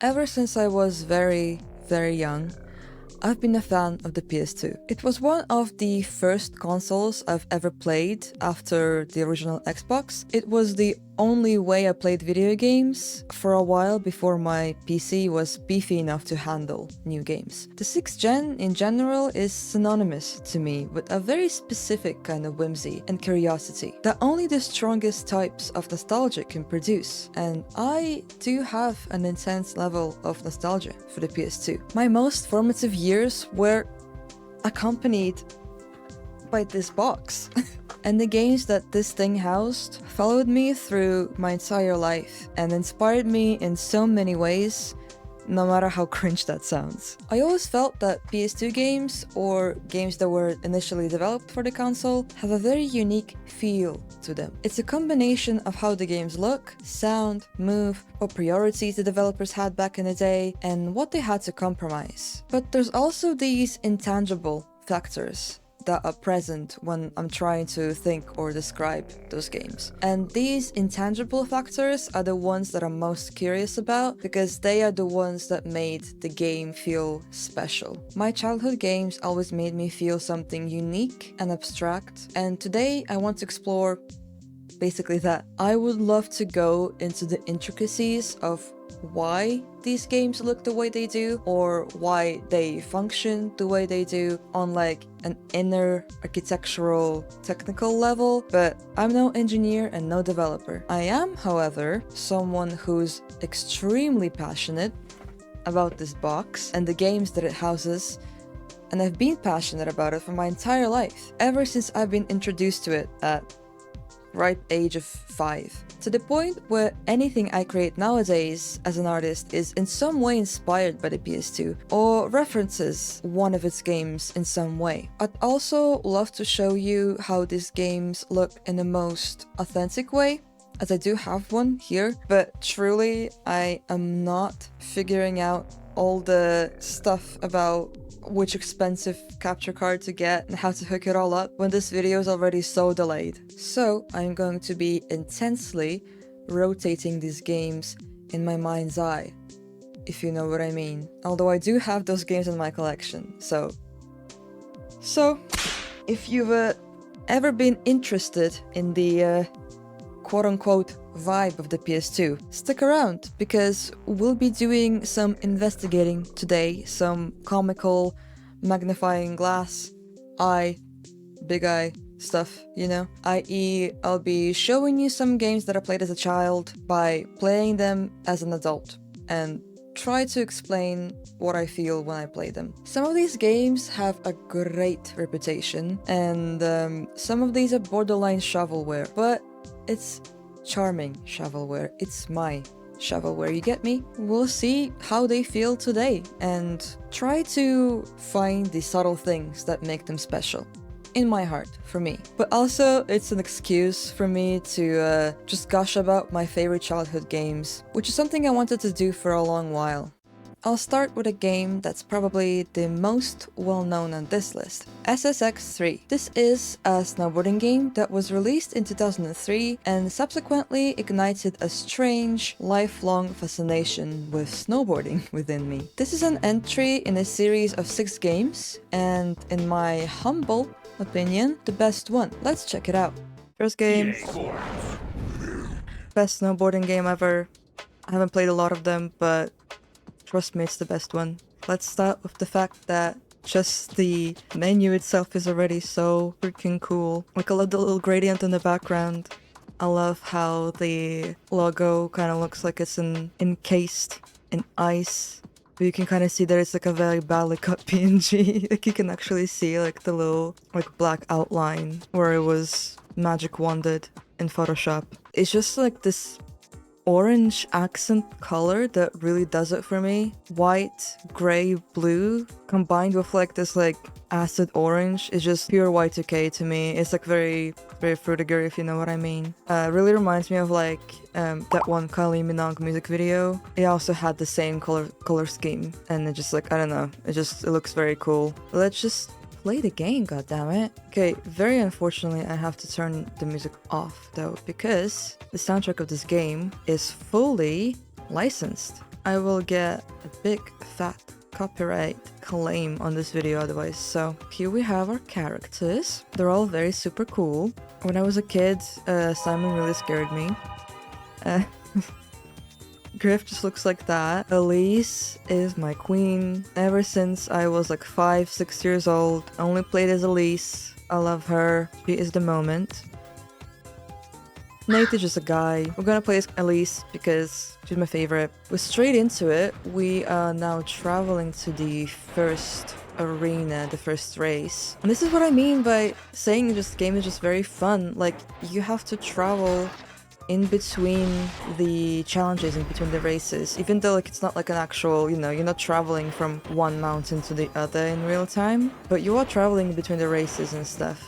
Ever since I was very, very young, I've been a fan of the PS2. It was one of the first consoles I've ever played after the original Xbox. It was the only way I played video games for a while before my PC was beefy enough to handle new games. The 6th gen in general is synonymous to me with a very specific kind of whimsy and curiosity that only the strongest types of nostalgia can produce, and I do have an intense level of nostalgia for the PS2. My most formative years were accompanied by this box. And the games that this thing housed followed me through my entire life and inspired me in so many ways, no matter how cringe that sounds. I always felt that PS2 games, or games that were initially developed for the console, have a very unique feel to them. It's a combination of how the games look, sound, move, what priorities the developers had back in the day, and what they had to compromise. But there's also these intangible factors that are present when I'm trying to think or describe those games. And these intangible factors are the ones that I'm most curious about, because they are the ones that made the game feel special. My childhood games always made me feel something unique and abstract, and today I want to explore basically that. I would love to go into the intricacies of why these games look the way they do, or why they function the way they do on like an inner architectural technical level, but I'm no engineer and no developer. I am, however, someone who's extremely passionate about this box and the games that it houses, and I've been passionate about it for my entire life, ever since I've been introduced to it at ripe age of 5. To the point where anything I create nowadays as an artist is in some way inspired by the PS2 or references one of its games in some way. I'd also love to show you how these games look in the most authentic way, as I do have one here, but truly I am not figuring out all the stuff about which expensive capture card to get and how to hook it all up when this video is already so delayed. So I'm going to be intensely rotating these games in my mind's eye, if you know what I mean. Although I do have those games in my collection, so if you've ever been interested in the quote-unquote vibe of the PS2, stick around, because we'll be doing some investigating today, some comical magnifying glass big eye stuff, you know, i.e. I'll be showing you some games that I played as a child by playing them as an adult and try to explain what I feel when I play them. Some of these games have a great reputation, and some of these are borderline shovelware, but it's charming shovelware. It's my shovelware, you get me? We'll see how they feel today and try to find the subtle things that make them special. In my heart, for me. But also, it's an excuse for me to just gush about my favorite childhood games, which is something I wanted to do for a long while. I'll start with a game that's probably the most well-known on this list, SSX3. This is a snowboarding game that was released in 2003 and subsequently ignited a strange, lifelong fascination with snowboarding within me. This is an entry in a series of 6 games, and in my humble opinion, the best one. Let's check it out. First game. Best snowboarding game ever. I haven't played a lot of them, but trust me, it's the best one. Let's start with the fact that just the menu itself is already so freaking cool. Like, I love the little gradient in the background. I love how the logo kind of looks like it's encased in ice. But you can kind of see that it's like a very badly cut PNG. Like, you can actually see like the little like black outline where it was magic wanded in Photoshop. It's just like this orange accent color that really does it for me. White, gray, blue combined with like this like acid orange is just pure Y2K to me. It's like very, very Frutiger, if you know what I mean. Really reminds me of like that one Kylie Minogue music video. It also had the same color scheme, and it just like, I don't know, it looks very cool. Let's just play the game, goddammit. Okay, very unfortunately I have to turn the music off though, because the soundtrack of this game is fully licensed. I will get a big fat copyright claim on this video otherwise. So here we have our characters. They're all very super cool. When I was a kid, Simon really scared me. Griff just looks like that. Elise is my queen. Ever since I was like 5-6 years old, I only played as Elise. I love her. She is the moment. Nate is just a guy. We're gonna play as Elise because she's my favorite. We're straight into it. We are now traveling to the first arena, the first race. And this is what I mean by saying this game is just very fun. Like, you have to travel in between the challenges, in between the races, even though like it's not like an actual, you're not traveling from one mountain to the other in real time, but you are traveling between the races and stuff.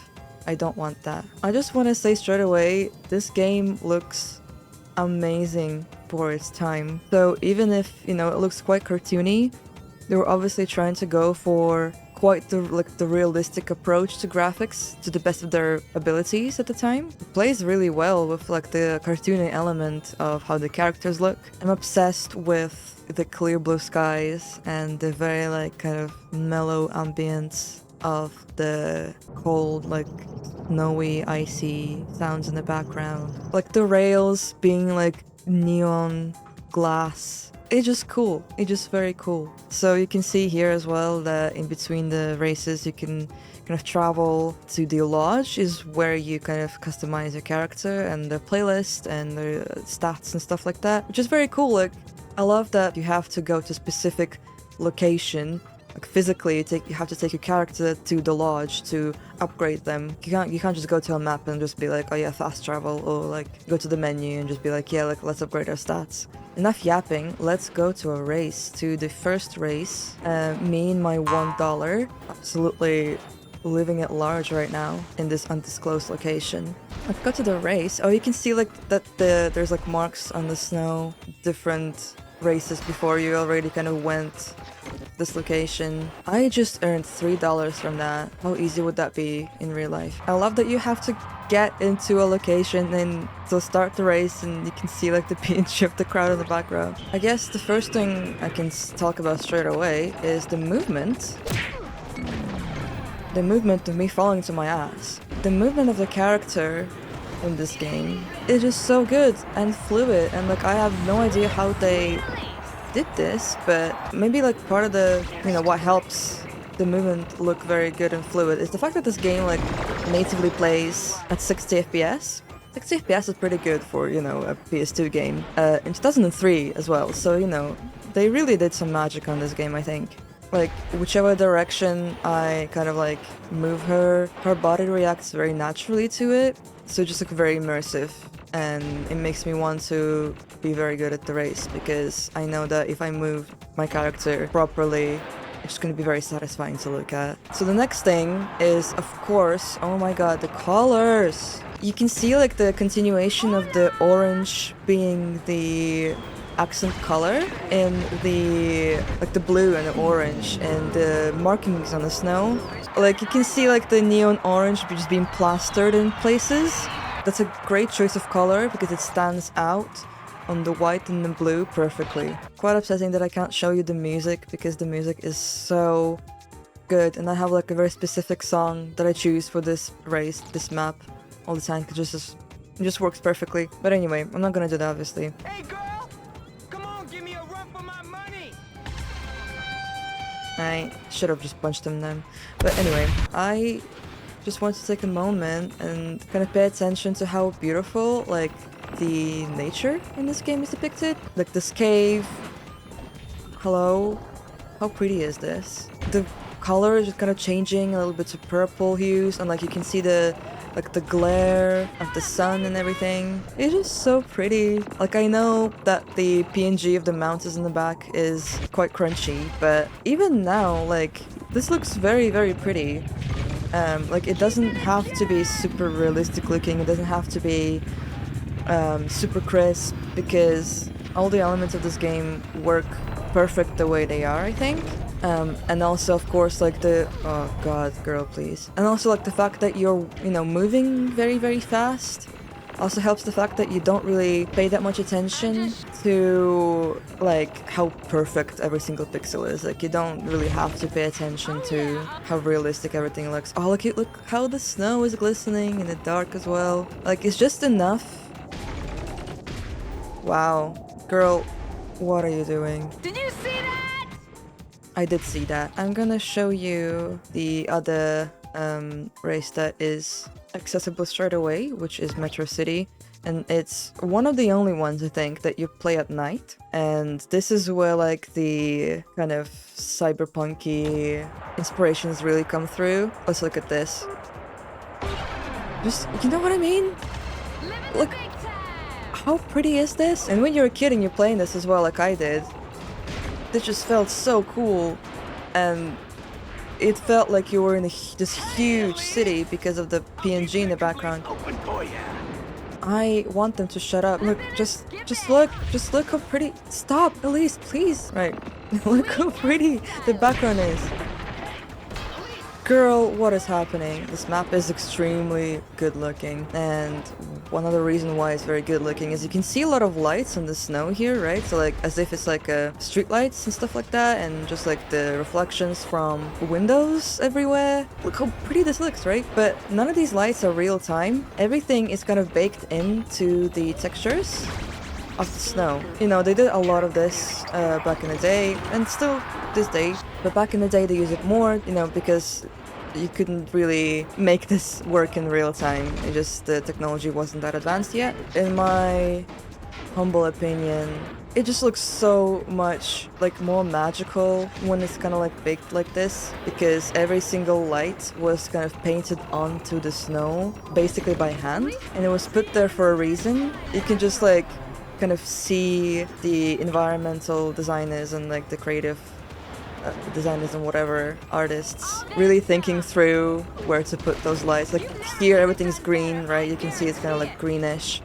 I don't want that. I just want to say straight away, this game looks amazing for its time. So even if, it looks quite cartoony, they were obviously trying to go for quite the realistic approach to graphics to the best of their abilities at the time. It plays really well with like the cartoony element of how the characters look. I'm obsessed with the clear blue skies and the very like kind of mellow ambience of the cold, like snowy, icy sounds in the background. Like the rails being like neon glass. It's just cool. It's just very cool. So you can see here as well that in between the races you can kind of travel to the lodge, is where you kind of customize your character and the playlist and the stats and stuff like that, which is very cool. Like, I love that you have to go to a specific location. Like physically, you have to take your character to the lodge to upgrade them. You can't just go to a map and just be like, oh yeah, fast travel, or like go to the menu and just be like, yeah, like let's upgrade our stats. Enough yapping, let's go to a race, to the first race. Me and my $1, absolutely living at large right now in this undisclosed location. Let's go to the race. Oh, you can see like that there's like marks on the snow, different races before you already kind of went this location. I just earned $3 from that. How easy would that be in real life? I love that you have to get into a location and to start the race and you can see like the PNG of the crowd in the background. I guess the first thing I can talk about straight away is the movement. The movement of me falling to my ass. The movement of the character in this game is just so good and fluid, and like I have no idea how they did this, but maybe like part of the, what helps the movement look very good and fluid is the fact that this game like natively plays at 60 FPS. 60 FPS is pretty good for, a PS2 game. In 2003 as well, so, they really did some magic on this game, I think. Like, whichever direction I kind of like move her body reacts very naturally to it, so just like very immersive. And it makes me want to be very good at the race, because I know that if I move my character properly, it's going to be very satisfying to look at. So the next thing is, of course, oh my god, the colors! You can see like the continuation of the orange being the accent color in the blue and the orange and the markings on the snow. Like you can see like the neon orange just being plastered in places. That's a great choice of color because it stands out on the white and the blue perfectly. Quite upsetting that I can't show you the music because the music is so good, and I have like a very specific song that I choose for this race, this map, all the time, because it just works perfectly. But anyway, I'm not gonna do that obviously. Hey girl, come on, give me a run for my money. I should have just punched him then. But anyway, I just want to take a moment and kind of pay attention to how beautiful like the nature in this game is depicted. Like this cave. Hello? How pretty is this? The color is just kind of changing a little bit to purple hues, and like you can see the glare of the sun and everything. It's just so pretty. Like I know that the PNG of the mountains in the back is quite crunchy, but even now, like this looks very, very pretty. Like it doesn't have to be super realistic looking, it doesn't have to be super crisp, because all the elements of this game work perfect the way they are, I think. And also of course like oh god, girl please. And also like the fact that you're, moving very, very fast. Also helps the fact that you don't really pay that much attention to like how perfect every single pixel is. Like you don't really have to pay attention to how realistic everything looks. Oh, look how the snow is glistening in the dark as well. Like it's just enough. Wow, girl, what are you doing? Did you see that? I did see that. I'm gonna show you the other race that is accessible straight away, which is Metro City. And it's one of the only ones, I think, that you play at night. And this is where like the kind of cyberpunky inspirations really come through. Let's look at this. Just, you know what I mean? Look, how pretty is this? And when you're a kid and you're playing this as well, like I did, this just felt so cool. And it felt like you were in this huge city because of the PNG in the background. I want them to shut up. Look, just look how pretty. Stop, Elise, please. Right, look how pretty the background is. Girl, what is happening? This map is extremely good looking, and one of the reasons why it's very good looking is you can see a lot of lights on the snow here, right? So like as if it's like street lights and stuff like that, and just like the reflections from windows everywhere. Look how pretty this looks, right? But none of these lights are real time. Everything is kind of baked into the textures of the snow. You know, they did a lot of this back in the day, and still this day, but back in the day they use it more, you know, because you couldn't really make this work in real time. It just, the technology wasn't that advanced yet. In my humble opinion, it just looks so much like more magical when it's kind of like baked like this, because every single light was kind of painted onto the snow basically by hand, and it was put there for a reason. You can just like kind of see the environmental designers and like the creative designers and whatever artists really thinking through where to put those lights. Like here everything's green, right? You can see it's kind of like greenish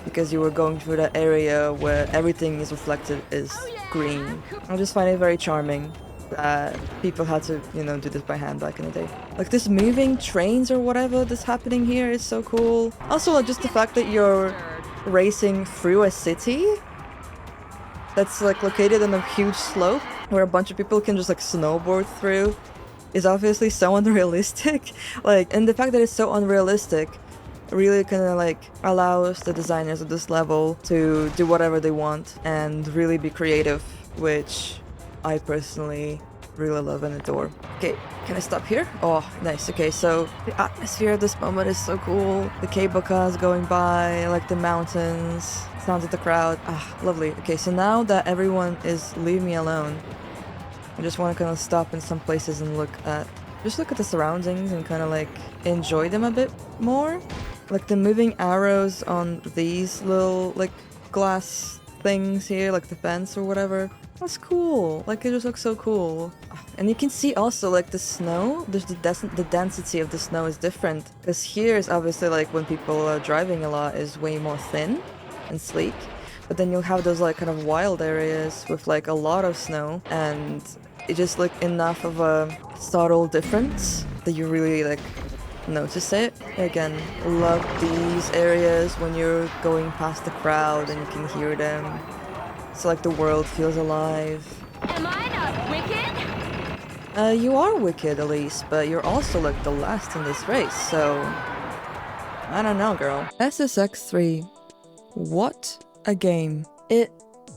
because you were going through that area where everything is reflected is green. I just find it very charming that people had to, you know, do this by hand back in the day. Like this moving trains or whatever that's happening here is so cool. Also like just the fact that you're racing through a city that's like located on a huge slope where a bunch of people can just like snowboard through is obviously so unrealistic. Like, and the fact that it's so unrealistic really kind of like allows the designers of this level to do whatever they want and really be creative, which I personally really love and adore. Okay, can I stop here? Oh, nice. Okay, so the atmosphere at this moment is so cool. The cable cars going by, like the mountains, sounds of the crowd. Ah, lovely. Okay, so now that everyone is leaving me alone, I just want to kind of stop in some places and look at the surroundings and kind of like enjoy them a bit more. Like the moving arrows on these little like glass things here, like the fence or whatever. That's cool. Like it just looks so cool. And you can see also like the snow, there's the density of the snow is different. Because here is obviously like when people are driving a lot is way more thin and sleek. But then you'll have those like kind of wild areas with like a lot of snow, and it just like enough of a subtle difference that you really like notice it. Again, love these areas when you're going past the crowd and you can hear them. So like the world feels alive. Am I not wicked? You are wicked, Elise, but you're also like the last in this race, so I don't know, girl. SSX3. What a game. It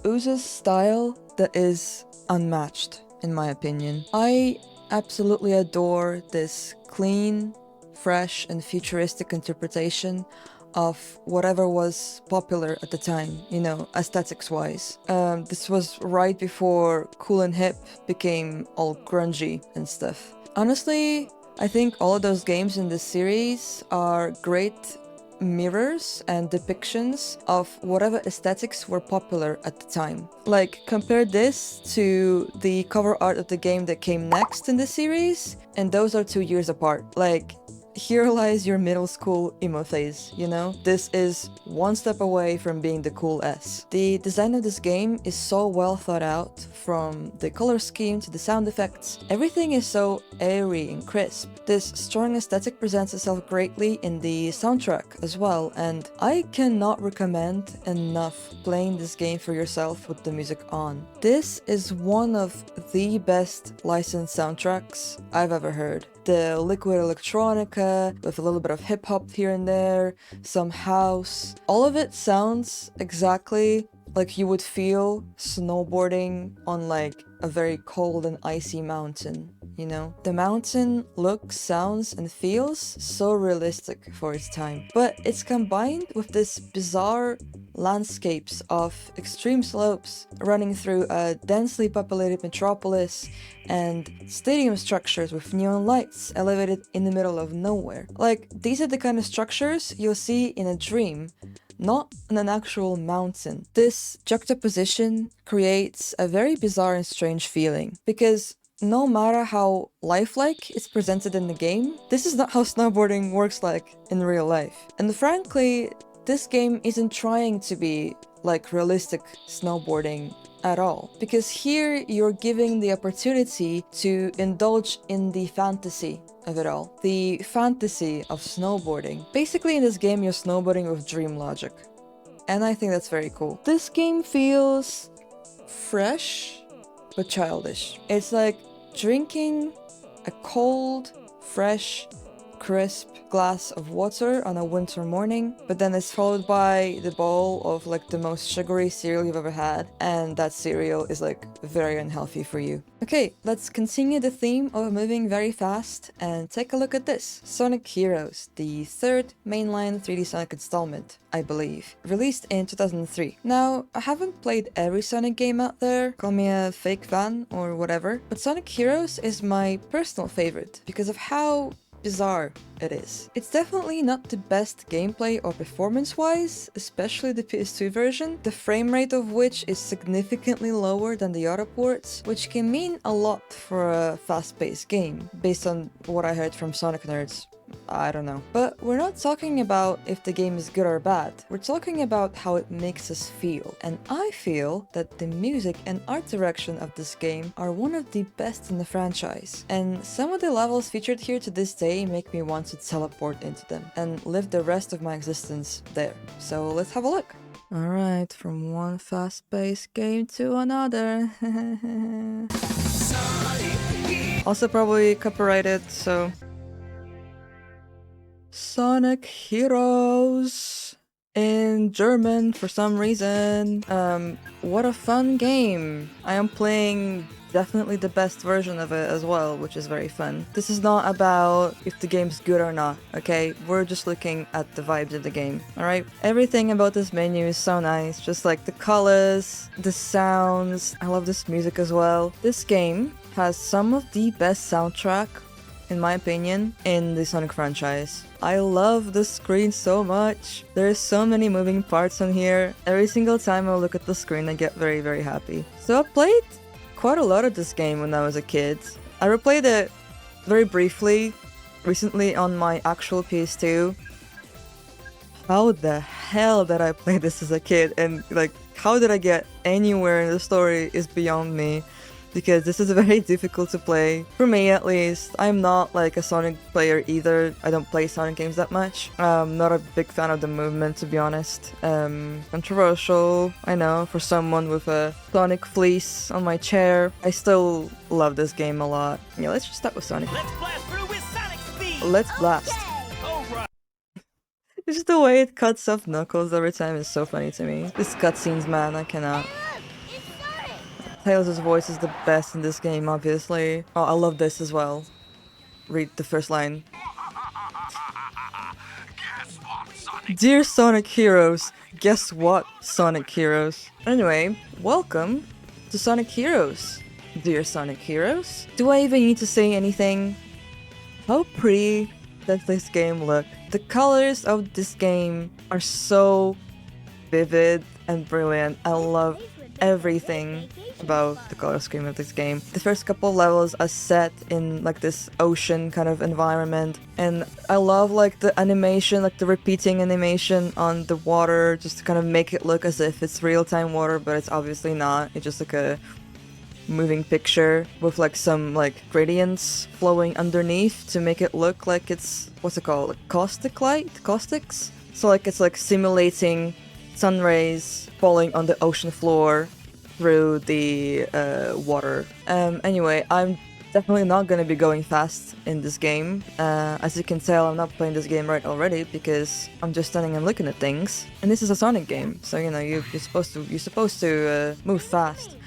oozes style that is unmatched, in my opinion. I absolutely adore this clean, fresh, and futuristic interpretation of whatever was popular at the time, you know, aesthetics-wise. This was right before cool and hip became all grungy and stuff. Honestly, I think all of those games in this series are great mirrors and depictions of whatever aesthetics were popular at the time. Like, compare this to the cover art of the game that came next in the series, and those are 2 years apart. Like, here lies your middle school emo phase, you know? This is one step away from being the cool S. The design of this game is so well thought out, from the color scheme to the sound effects. Everything is so airy and crisp. This strong aesthetic presents itself greatly in the soundtrack as well, and I cannot recommend enough playing this game for yourself with the music on. This is one of the best licensed soundtracks I've ever heard. The liquid electronica with a little bit of hip hop here and there, some house. All of it sounds exactly like you would feel snowboarding on like a very cold and icy mountain, you know? The mountain looks, sounds, and feels so realistic for its time. But it's combined with this bizarre landscapes of extreme slopes running through a densely populated metropolis and stadium structures with neon lights elevated in the middle of nowhere. Like, these are the kind of structures you'll see in a dream, not on an actual mountain. This juxtaposition creates a very bizarre and strange feeling, because no matter how lifelike it's presented in the game, this is not how snowboarding works like in real life. And frankly, this game isn't trying to be like realistic snowboarding at all, because here you're giving the opportunity to indulge in the fantasy of it all. The fantasy of snowboarding. Basically in this game you're snowboarding with dream logic. And I think that's very cool. This game feels fresh but childish. It's like drinking a cold, fresh, crisp glass of water on a winter morning, but then it's followed by the bowl of like the most sugary cereal you've ever had, and that cereal is like very unhealthy for you. Okay, let's continue the theme of moving very fast and take a look at this. Sonic Heroes, the third mainline 3D Sonic installment, I believe, released in 2003. Now, I haven't played every Sonic game out there, call me a fake fan or whatever, but Sonic Heroes is my personal favorite because of how bizarre it is. It's definitely not the best gameplay or performance-wise, especially the PS2 version, the frame rate of which is significantly lower than the other ports, which can mean a lot for a fast-paced game, based on what I heard from Sonic nerds. I don't know. But we're not talking about if the game is good or bad. We're talking about how it makes us feel. And I feel that the music and art direction of this game are one of the best in the franchise. And some of the levels featured here to this day make me want to teleport into them and live the rest of my existence there. So let's have a look. Alright, from one fast-paced game to another. Also probably copyrighted, so... Sonic Heroes in German for some reason. What a fun game. I am playing definitely the best version of it as well, which is very fun. This is not about if the game's good or not, okay? We're just looking at the vibes of the game, alright? Everything about this menu is so nice, just like the colors, the sounds. I love this music as well. This game has some of the best soundtrack, in my opinion, in the Sonic franchise. I love the screen so much. There's so many moving parts on here. Every single time I look at the screen, I get very, very happy. So I played quite a lot of this game when I was a kid. I replayed it very briefly recently on my actual PS2. How the hell did I play this as a kid? And like, how did I get anywhere in the story is beyond me. Because this is very difficult to play. For me at least. I'm not like a Sonic player either. I don't play Sonic games that much. Not a big fan of the movement, to be honest. Controversial, I know, for someone with a Sonic fleece on my chair. I still love this game a lot. Yeah, let's just start with Sonic. Let's blast through with Sonic speed. Let's blast. Alright. Just the way it cuts off Knuckles every time is so funny to me. This cutscenes, man, I cannot. Tails' voice is the best in this game, obviously. Oh, I love this as well. Read the first line. Dear Sonic Heroes, guess what, Sonic Heroes? Anyway, welcome to Sonic Heroes. Dear Sonic Heroes? Do I even need to say anything? How pretty does this game look? The colors of this game are so vivid and brilliant. I love everything about the color scheme of this game. The first couple levels are set in like this ocean kind of environment, and I love like the animation, like the repeating animation on the water, just to kind of make it look as if it's real-time water, but it's obviously not. It's just like a moving picture with like some like gradients flowing underneath to make it look like it's, what's it called, like caustic light? Caustics? So like it's like simulating sun rays falling on the ocean floor through the water. Anyway, I'm definitely not gonna be going fast in this game. As you can tell, I'm not playing this game right already because I'm just standing and looking at things. And this is a Sonic game, so you know you're supposed to move fast.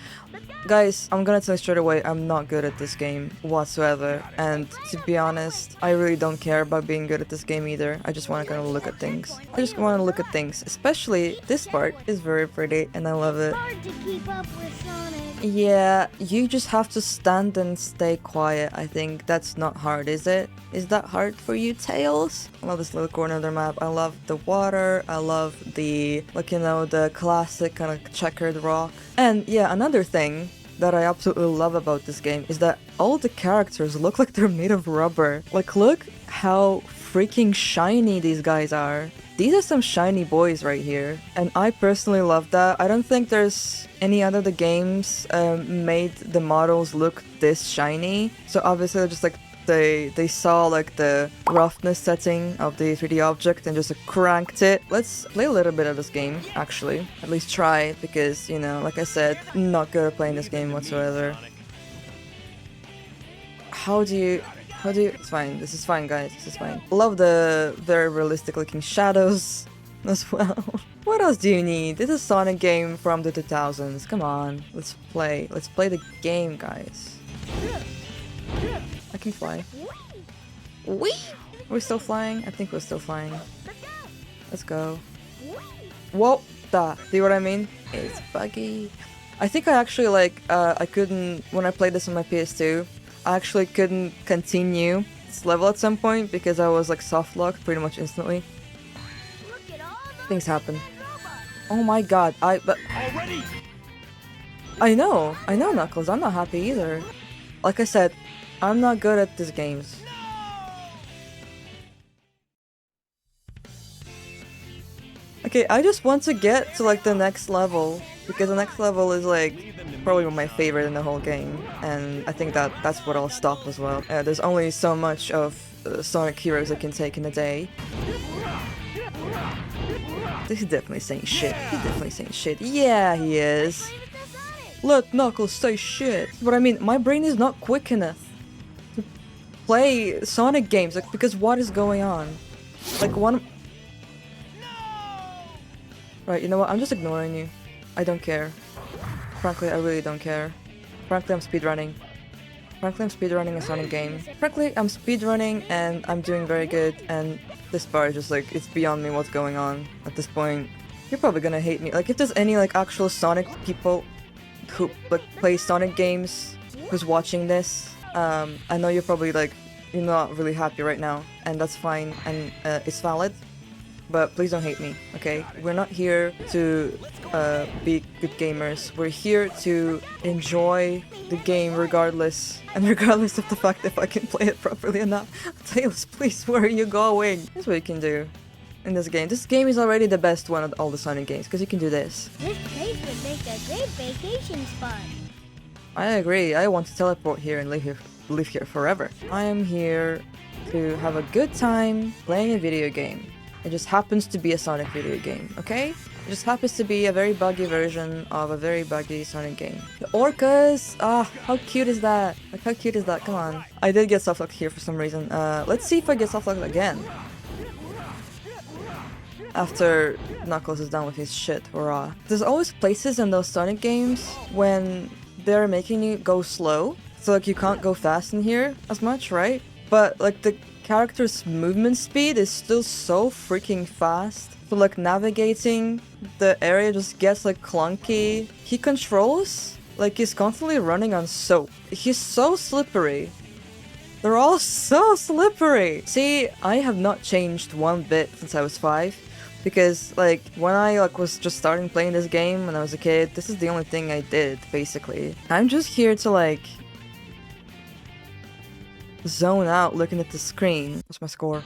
Guys, I'm gonna tell you straight away, I'm not good at this game whatsoever, and to be honest, I really don't care about being good at this game either. I just wanna kind of look at things. I just wanna look at things, especially this part is very pretty and I love it. Hard to keep up with Sonic. Yeah, you just have to stand and stay quiet. I think that's not hard, is it? Is that hard for you, Tails? I love this little corner of the map. I love the water. I love the, like, you know, the classic kind of checkered rock. And yeah, another thing that I absolutely love about this game is that all the characters look like they're made of rubber. Like, look how freaking shiny these guys are. These are some shiny boys right here, and I personally love that. I don't think there's any other the games made the models look this shiny. So obviously they're just like they saw like the roughness setting of the 3D object and just cranked it. Let's play a little bit of this game, actually. At least try, because, you know, like I said, not good at playing this game whatsoever. It's fine. This is fine, guys. This is fine. Love the very realistic looking shadows as well. What else do you need? This is a Sonic game from the 2000s. Come on. Let's play. Let's play the game, guys. I can fly. Whee! Are we still flying? I think we're still flying. Let's go. Whoa! See what I mean? It's buggy. I think I actually like, I couldn't, when I played this on my PS2, I actually couldn't continue this level at some point because I was like soft locked pretty much instantly. Things happen. Oh my god, I know, Knuckles, I'm not happy either. Like I said, I'm not good at these games. Okay, I just want to get to like the next level, because the next level is like probably my favorite in the whole game, and I think that's what I'll stop as well. There's only so much of Sonic Heroes I can take in a day. He's definitely saying shit. He's definitely saying shit. Yeah, he is. Let Knuckles say shit. But I mean, my brain is not quick enough to play Sonic games, like, because what is going on? Like, one... Right, you know what? I'm just ignoring you. I don't care. Frankly, I really don't care. Frankly, I'm speedrunning. Frankly, I'm speedrunning a Sonic game. Frankly, I'm speedrunning and I'm doing very good, and this part is just like, it's beyond me what's going on at this point. You're probably gonna hate me. Like, if there's any like actual Sonic people who like play Sonic games who's watching this, I know you're probably like, you're not really happy right now, and that's fine, and it's valid. But please don't hate me, okay? We're not here to be good gamers. We're here to enjoy the game regardless. And regardless of the fact if I can play it properly or not. Tails, please, where are you going? That's what you can do in this game. This game is already the best one of all the Sonic games, because you can do this. This place would make a great vacation spot. I agree. I want to teleport here and live here forever. I am here to have a good time playing a video game. It just happens to be a Sonic video game, okay? It just happens to be a very buggy version of a very buggy Sonic game. The orcas! Ah, how cute is that? Like, how cute is that? Come on. I did get softlocked here for some reason. Let's see if I get softlocked again. After Knuckles is done with his shit, hurrah. There's always places in those Sonic games when they're making you go slow. So, like, you can't go fast in here as much, right? But, like, the character's movement speed is still so freaking fast. So like navigating the area just gets like clunky. He controls like he's constantly running on soap. He's so slippery. They're all so slippery. See, I have not changed one bit since I was 5. Because, like, when I was just starting playing this game when I was a kid, this is the only thing I did, basically. I'm just here to, like, zone out looking at the screen. What's my score?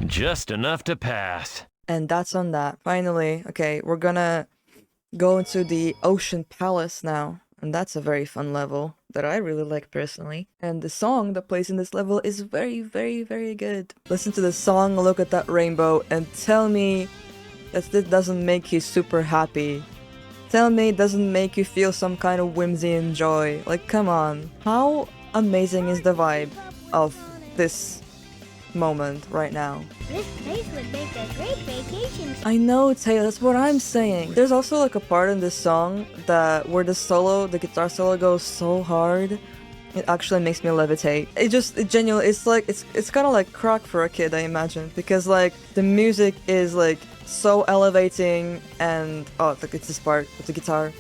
Just enough to pass. And that's on that. Finally, okay, we're gonna go into the Ocean Palace now. And that's a very fun level that I really like personally. And the song that plays in this level is very, very, very good. Listen to the song, look at that rainbow, and tell me that this doesn't make you super happy. Tell me it doesn't make you feel some kind of whimsy and joy. Like, come on. How amazing is the vibe of this moment right now? This place would make a great vacation spot. I know, Taylor, that's what I'm saying. There's also like a part in this song that where the guitar solo goes so hard, it actually makes me levitate. It genuinely, it's kind of like crack for a kid, I imagine, because like the music is like so elevating and oh, look, it's this part with the guitar.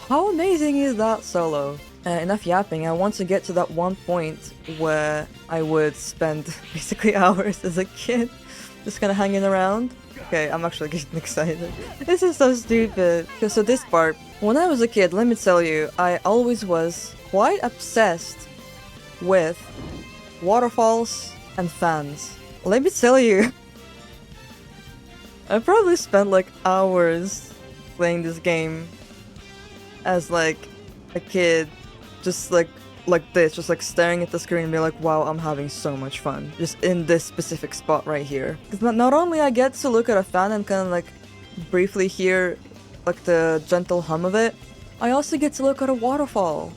How amazing is that solo? Enough yapping, I want to get to that one point where I would spend basically hours as a kid just kind of hanging around. Okay, I'm actually getting excited. This is so stupid. Okay, so this part, when I was a kid, let me tell you, I always was quite obsessed with waterfalls and fans. Let me tell you, I probably spent like hours playing this game as like a kid. Just like this, just like staring at the screen and be like, wow, I'm having so much fun. Just in this specific spot right here. Because not only I get to look at a fan and kind of like briefly hear like the gentle hum of it, I also get to look at a waterfall.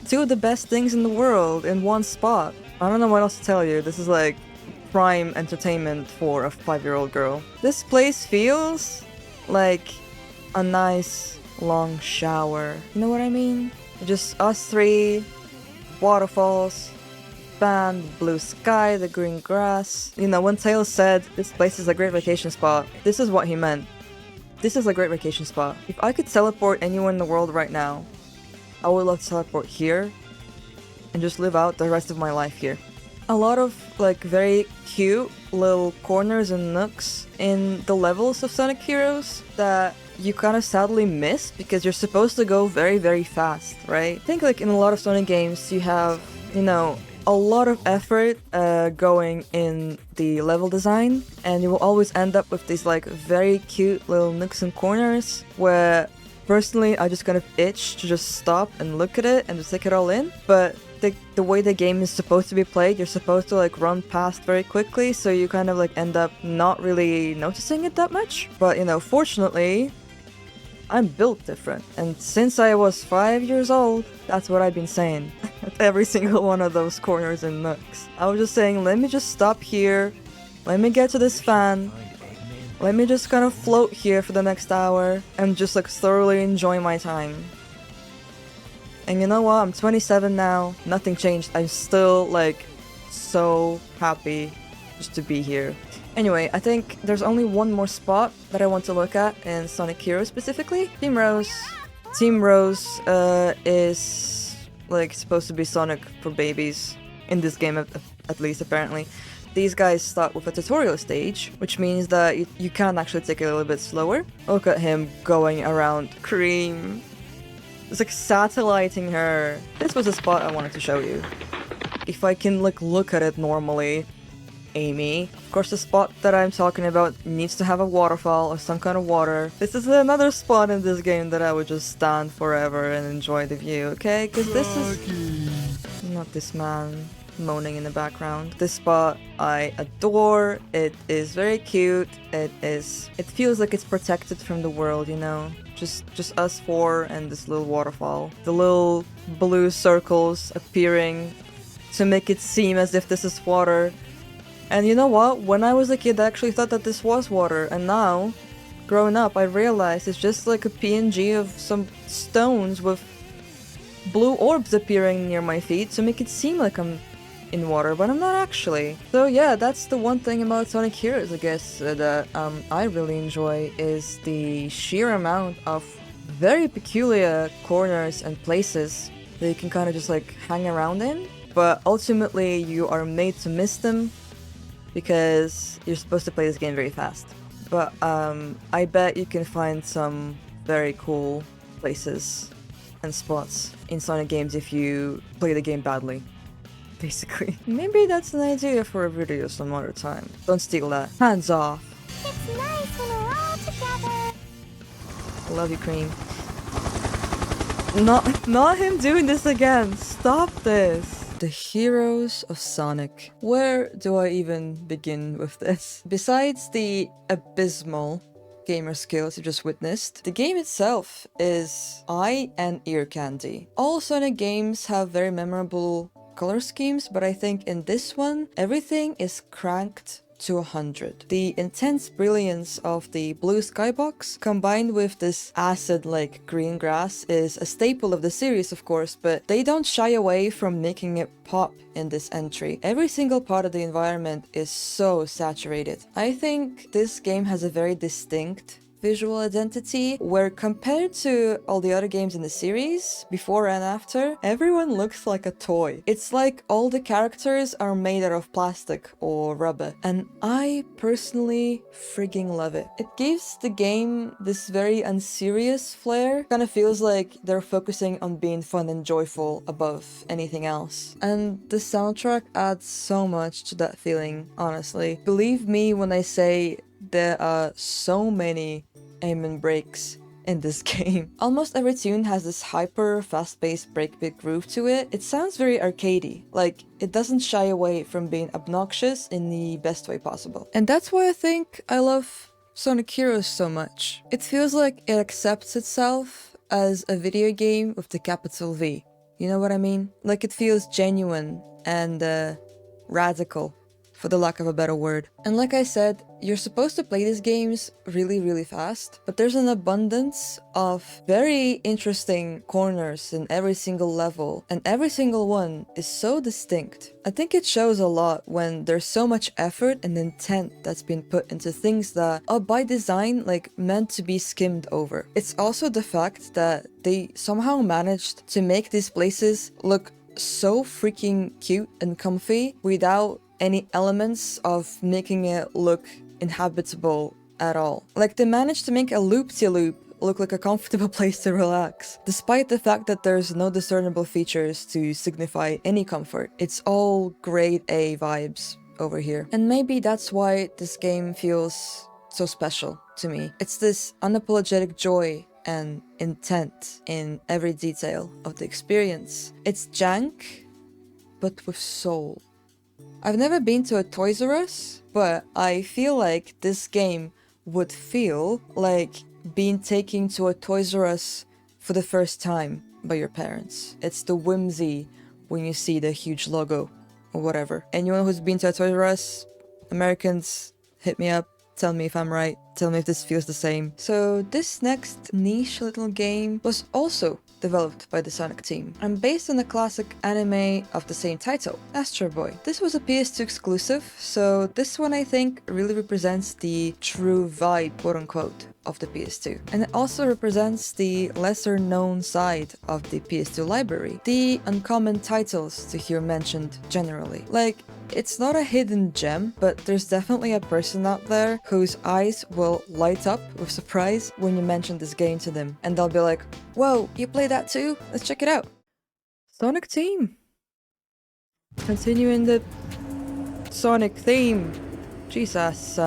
Two of the best things in the world in one spot. I don't know what else to tell you. This is like prime entertainment for a 5-year-old girl. This place feels like a nice long shower. You know what I mean? Just us three, waterfalls, fan, blue sky, the green grass. You know, when Taylor said this place is a great vacation spot, this is what he meant. This is a great vacation spot. If I could teleport anywhere in the world right now, I would love to teleport here and just live out the rest of my life here. A lot of like very cute little corners and nooks in the levels of Sonic Heroes that you kind of sadly miss because you're supposed to go very, very fast, right? I think like in a lot of Sonic games you have, you know, a lot of effort going in the level design, and you will always end up with these like very cute little nooks and corners where personally I just kind of itch to just stop and look at it and just take it all in. But the way the game is supposed to be played, you're supposed to like run past very quickly, so you kind of like end up not really noticing it that much. But you know, fortunately, I'm built different, and since I was 5 years old, that's what I've been saying at every single one of those corners and nooks. I was just saying, let me just stop here, let me get to this fan, let me just kind of float here for the next hour, and just like thoroughly enjoy my time. And you know what, I'm 27 now, nothing changed, I'm still like so happy just to be here. Anyway, I think there's only one more spot that I want to look at in Sonic Heroes specifically. Team Rose. Team Rose is like supposed to be Sonic for babies in this game at least apparently. These guys start with a tutorial stage, which means that you can actually take it a little bit slower. Look at him going around Cream. It's like satelliting her. This was a spot I wanted to show you. If I can like look at it normally, Amy. Of course, the spot that I'm talking about needs to have a waterfall or some kind of water. This is another spot in this game that I would just stand forever and enjoy the view, okay? Because this is... Not this man moaning in the background. This spot I adore. It is very cute. It feels like it's protected from the world, you know? Just us four and this little waterfall. The little blue circles appearing to make it seem as if this is water. And you know what? When I was a kid, I actually thought that this was water, and now, growing up, I realized it's just like a PNG of some stones with blue orbs appearing near my feet to make it seem like I'm in water, but I'm not actually. So yeah, that's the one thing about Sonic Heroes, I guess, that I really enjoy, is the sheer amount of very peculiar corners and places that you can kind of just like hang around in. but ultimately you are made to miss them because you're supposed to play this game very fast. But I bet you can find some very cool places and spots in Sonic games if you play the game badly. Basically. Maybe that's an idea for a video some other time. Don't steal that. Hands off. It's nice when we're all together. I love you, Cream. Not him doing this again. Stop this. The heroes of Sonic. Where do I even begin with this? Besides the abysmal gamer skills you just witnessed, the game itself is eye and ear candy. All Sonic games have very memorable color schemes, but I think in this one, everything is cranked to 100. The intense brilliance of the blue skybox combined with this acid-like green grass is a staple of the series, of course, but they don't shy away from making it pop in this entry. Every single part of the environment is so saturated. I think this game has a very distinct visual identity, where compared to all the other games in the series, before and after, everyone looks like a toy. It's like all the characters are made out of plastic or rubber, and I personally frigging love it. It gives the game this very unserious flair, kind of feels like they're focusing on being fun and joyful above anything else. And the soundtrack adds so much to that feeling, honestly. Believe me when I say there are so many aim breaks in this game. Almost every tune has this hyper fast-paced breakbeat groove to it. It sounds very arcadey, like it doesn't shy away from being obnoxious in the best way possible. And that's why I think I love Sonic Heroes so much. It feels like it accepts itself as a video game with the capital V. You know what I mean? Like it feels genuine and radical, for the lack of a better word. And like I said, you're supposed to play these games really fast, but there's an abundance of very interesting corners in every single level, and every single one is so distinct. I think it shows a lot when there's so much effort and intent that's been put into things that are by design like meant to be skimmed over. It's also the fact that they somehow managed to make these places look so freaking cute and comfy without any elements of making it look inhabitable at all. Like they managed to make a loop-de-loop look like a comfortable place to relax, despite the fact that there's no discernible features to signify any comfort. It's all grade A vibes over here. And maybe that's why this game feels so special to me. It's this unapologetic joy and intent in every detail of the experience. It's jank, but with soul. I've never been to a Toys R Us, but I feel like this game would feel like being taken to a Toys R Us for the first time by your parents. It's the whimsy when you see the huge logo or whatever. Anyone who's been to a Toys R Us, Americans, hit me up. Tell me if I'm right. Tell me if this feels the same. So this next niche little game was also developed by the Sonic team and based on a classic anime of the same title, Astro Boy. This was a PS2 exclusive, so this one I think really represents the true vibe, quote unquote, of the PS2. And it also represents the lesser known side of the PS2 library, the uncommon titles to hear mentioned generally. Like, it's not a hidden gem, but there's definitely a person out there whose eyes will light up with surprise when you mention this game to them. And they'll be like, whoa, you play that too? Let's check it out. Sonic team. Continuing the Sonic theme. Jesus.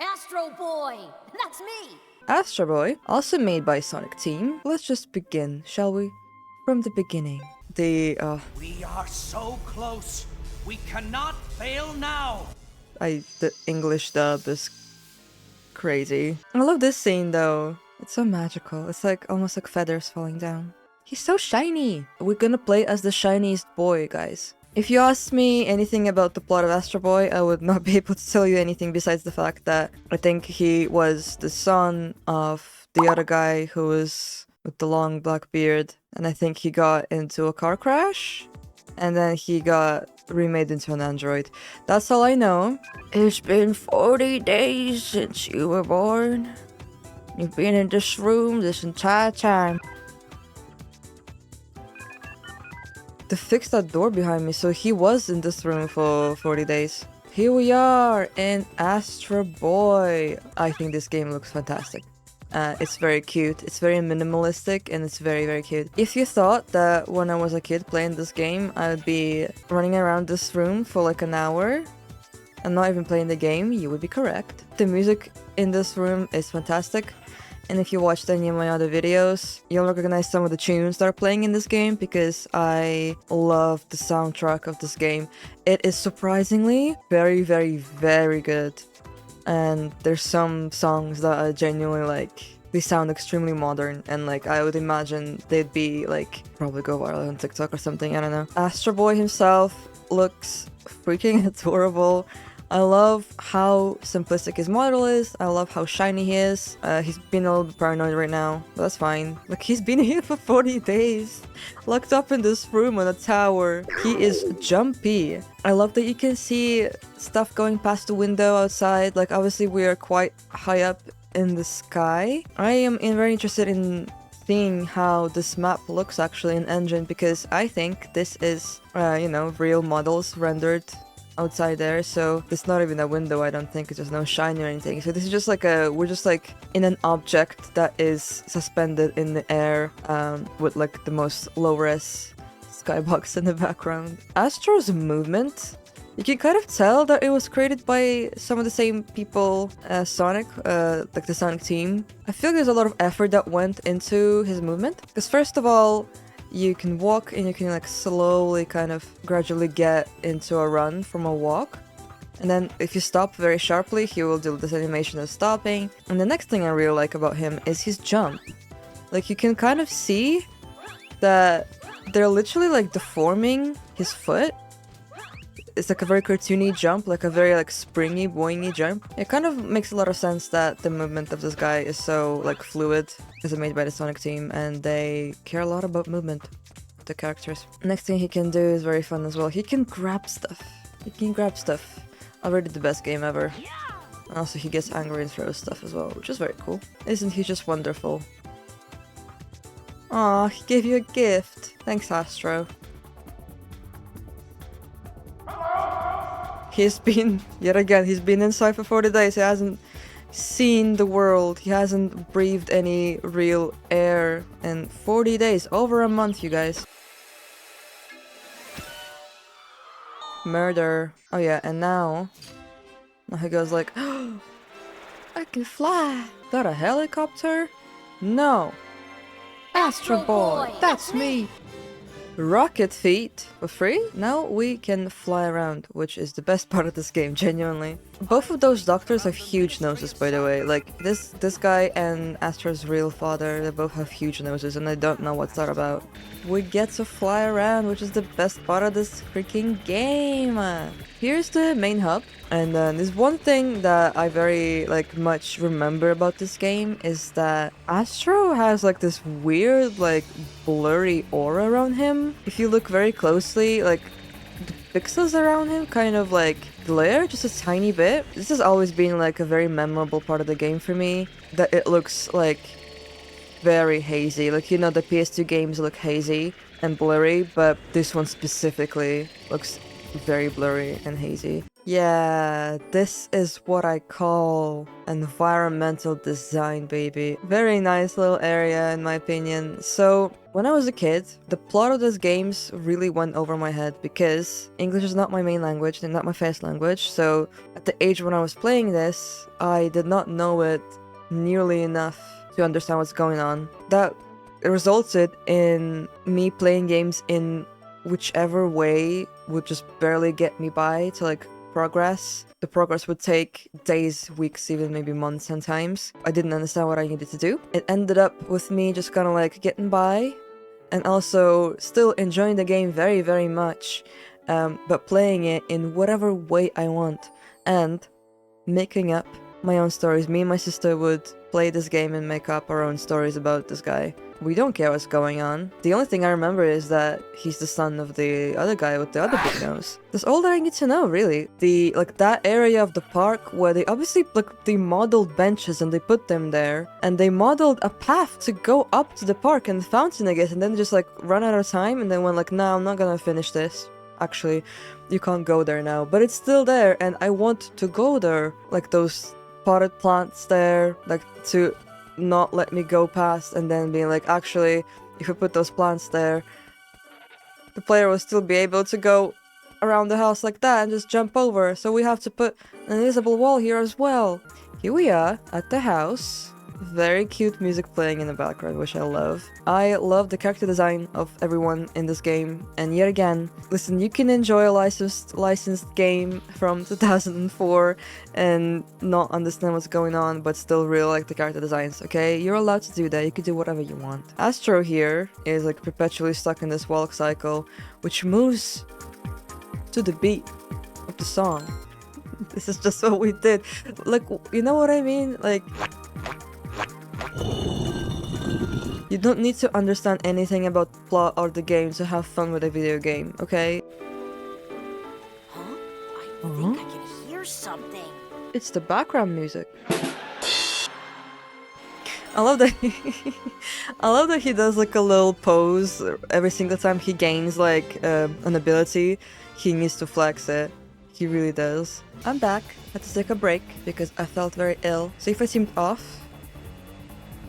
Astro Boy! That's me! Astro Boy, also made by Sonic team. Let's just begin, shall we? From the beginning. We are so close. We cannot fail now. The English dub is crazy. I love this scene though. It's so magical. It's like almost like feathers falling down. He's so shiny. We're gonna play as the shiniest boy, guys. If you asked me anything about the plot of Astro Boy, I would not be able to tell you anything besides the fact that I think he was the son of the other guy who was with the long black beard, and I think he got into a car crash, and then he got remade into an android. That's all I know. It's been 40 days since you were born. You've been in this room this entire time. to fix that door behind me, so he was in this room for 40 days. Here we are in Astro Boy. I think this game looks fantastic. It's very cute, it's very minimalistic, and it's very, very cute. If you thought that when I was a kid playing this game, I'd be running around this room for like an hour and not even playing the game, you would be correct. The music in this room is fantastic. And if you watched any of my other videos, you'll recognize some of the tunes that are playing in this game because I love the soundtrack of this game. It is surprisingly very, very, very good. And there's some songs that are genuinely like, they sound extremely modern, and like I would imagine they'd be like, probably go viral on TikTok or something, I don't know. Astro Boy himself looks freaking adorable. I love how simplistic his model is. I love how shiny he is. He's been a little bit paranoid right now, but that's fine. Like, he's been here for 40 days, locked up in this room on a tower. He is jumpy. I love that you can see stuff going past the window outside. Like, obviously we are quite high up in the sky. I am very interested in seeing how this map looks actually in Engine, because I think this is, you know, real models rendered outside there, so it's not even a window. I don't think it's just no shine or anything. So this is just like we're just like in an object that is suspended in the air, with like the most low-res skybox in the background. Astro's movement, you can kind of tell that it was created by some of the same people as Sonic, like the Sonic team. I feel there's a lot of effort that went into his movement, because first of all, you can walk and you can like slowly kind of gradually get into a run from a walk. And then if you stop very sharply, he will do this animation of stopping. And the next thing I really like about him is his jump. Like, you can kind of see that they're literally like deforming his foot. It's like a very cartoony jump, like a very like springy, boingy jump. It kind of makes a lot of sense that the movement of this guy is so like fluid, because it's made by the Sonic team, and they care a lot about movement, the characters. Next thing he can do is very fun as well. He can grab stuff. He can grab stuff. Already the best game ever. And also he gets angry and throws stuff as well, which is very cool. Isn't he just wonderful? Aw, he gave you a gift. Thanks, Astro. He's been, yet again, he's been inside for 40 days. He hasn't seen the world. He hasn't breathed any real air in 40 days. Over a month, you guys. Murder. Oh yeah, and now he goes like, oh, I can fly. Is that a helicopter? No. Astro Boy, that's me. Rocket feet for free? Now we can fly around, which is the best part of this game, genuinely. Both of those doctors have huge noses, by the way. Like, this guy and Astro's real father, they both have huge noses, and I don't know what's that about. We get to fly around, which is the best part of this freaking game. Here's the main hub, and there's one thing that I very like much remember about this game is that Astro has like this weird like blurry aura around him. If you look very closely, like the pixels around him kind of like glare just a tiny bit. This has always been like a very memorable part of the game for me, that it looks like very hazy. Like, you know, the PS2 games look hazy and blurry, but this one specifically looks very blurry and hazy. Yeah, this is what I call environmental design, baby. Very nice little area, in my opinion. So, when I was a kid, the plot of these games really went over my head because English is not my main language and not my first language. So, at the age when I was playing this, I did not know it nearly enough to understand what's going on. That resulted in me playing games in whichever way would just barely get me by to like progress. The progress would take days, weeks, even maybe months sometimes. I didn't understand what I needed to do. It ended up with me just kind of like getting by and also still enjoying the game very, very much, but playing it in whatever way I want and making up my own stories. Me and my sister would play this game and make up our own stories about this guy. We don't care what's going on. The only thing I remember is that he's the son of the other guy with the other big nose. That's all that I need to know, really. That area of the park where they obviously, they modeled benches and they put them there. And they modeled a path to go up to the park and the fountain, I guess, and then just, run out of time and then went no, I'm not gonna finish this. Actually, you can't go there now. But it's still there, and I want to go there. Those potted plants there, to not let me go past, and then being actually, if we put those plants there, the player will still be able to go around the house like that and just jump over. So we have to put an invisible wall here as well. Here we are at the house. Very cute music playing in the background, which I love. I love the character design of everyone in this game. And yet again, listen, you can enjoy a licensed game from 2004 and not understand what's going on, but still really like the character designs, okay? You're allowed to do that. You can do whatever you want. Astro here is perpetually stuck in this walk cycle, which moves to the beat of the song. This is just what we did. You know what I mean? You don't need to understand anything about the plot or the game to have fun with a video game, okay? Huh? I think I can hear something. It's the background music. I love that I love that he does a little pose every single time he gains an ability. He needs to flex it. He really does. I'm back. I had to take a break because I felt very ill. So if I seemed off,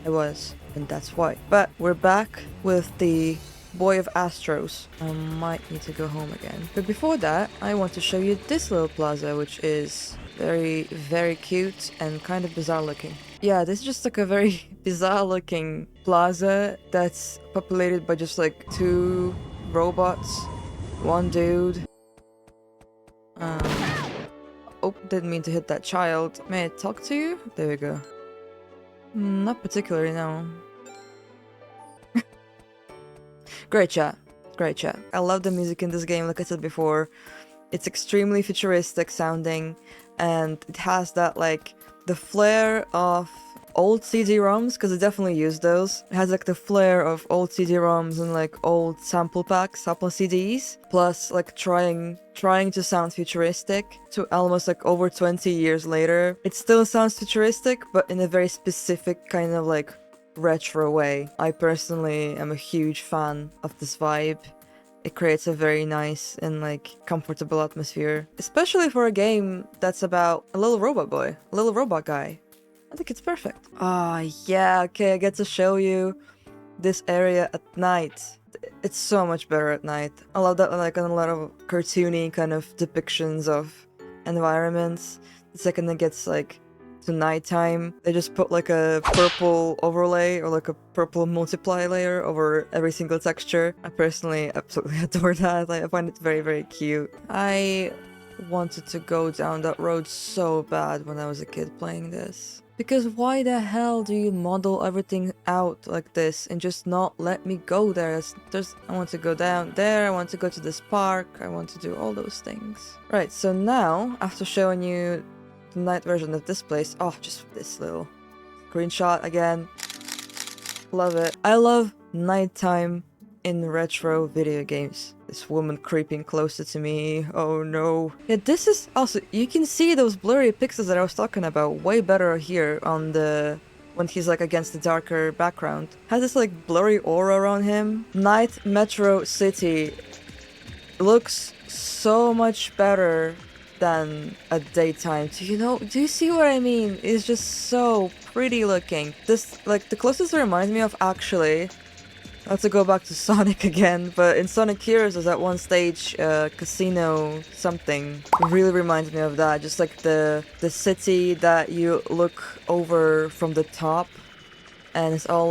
I was, and that's why. But we're back with the boy of Astros. I might need to go home again. But before that, I want to show you this little plaza, which is very, very cute and kind of bizarre looking. Yeah, this is just a very bizarre looking plaza that's populated by just 2 robots, 1 dude. Oh, didn't mean to hit that child. May I talk to you? There we go. Not particularly, no. Great chat. Great chat. I love the music in this game, like I said before. It's extremely futuristic sounding, and it has that, the flair of old CD-ROMs, because I definitely used those. It has, the flair of old CD-ROMs and, old sample packs, sample CDs, plus, trying to sound futuristic to almost, over 20 years later. It still sounds futuristic, but in a very specific kind of, retro way. I personally am a huge fan of this vibe. It creates a very nice and comfortable atmosphere, especially for a game that's about a little robot boy, a little robot guy. I think it's perfect. Ah, yeah, okay, I get to show you this area at night. It's so much better at night. I love that, a lot of cartoony kind of depictions of environments. The second it gets to nighttime, they just put a purple overlay or a purple multiply layer over every single texture. I personally absolutely adore that. I find it very, very cute. I wanted to go down that road so bad when I was a kid playing this. Because why the hell do you model everything out like this and just not let me go there? I want to go down there, I want to go to this park, I want to do all those things. Right, so now, after showing you the night version of this place, oh, just this little screenshot again. Love it. I love nighttime in retro video games. This woman creeping closer to me. Oh no. Yeah, this is also, you can see those blurry pixels that I was talking about way better here on the, when he's against the darker background. Has this blurry aura around him. Night Metro City looks so much better than a daytime. Do you see what I mean? It's just so pretty looking. This, the closest it reminds me of, actually, not to go back to Sonic again, but in Sonic Heroes there's that one stage, casino something. It really reminds me of that. Just the city that you look over from the top and it's all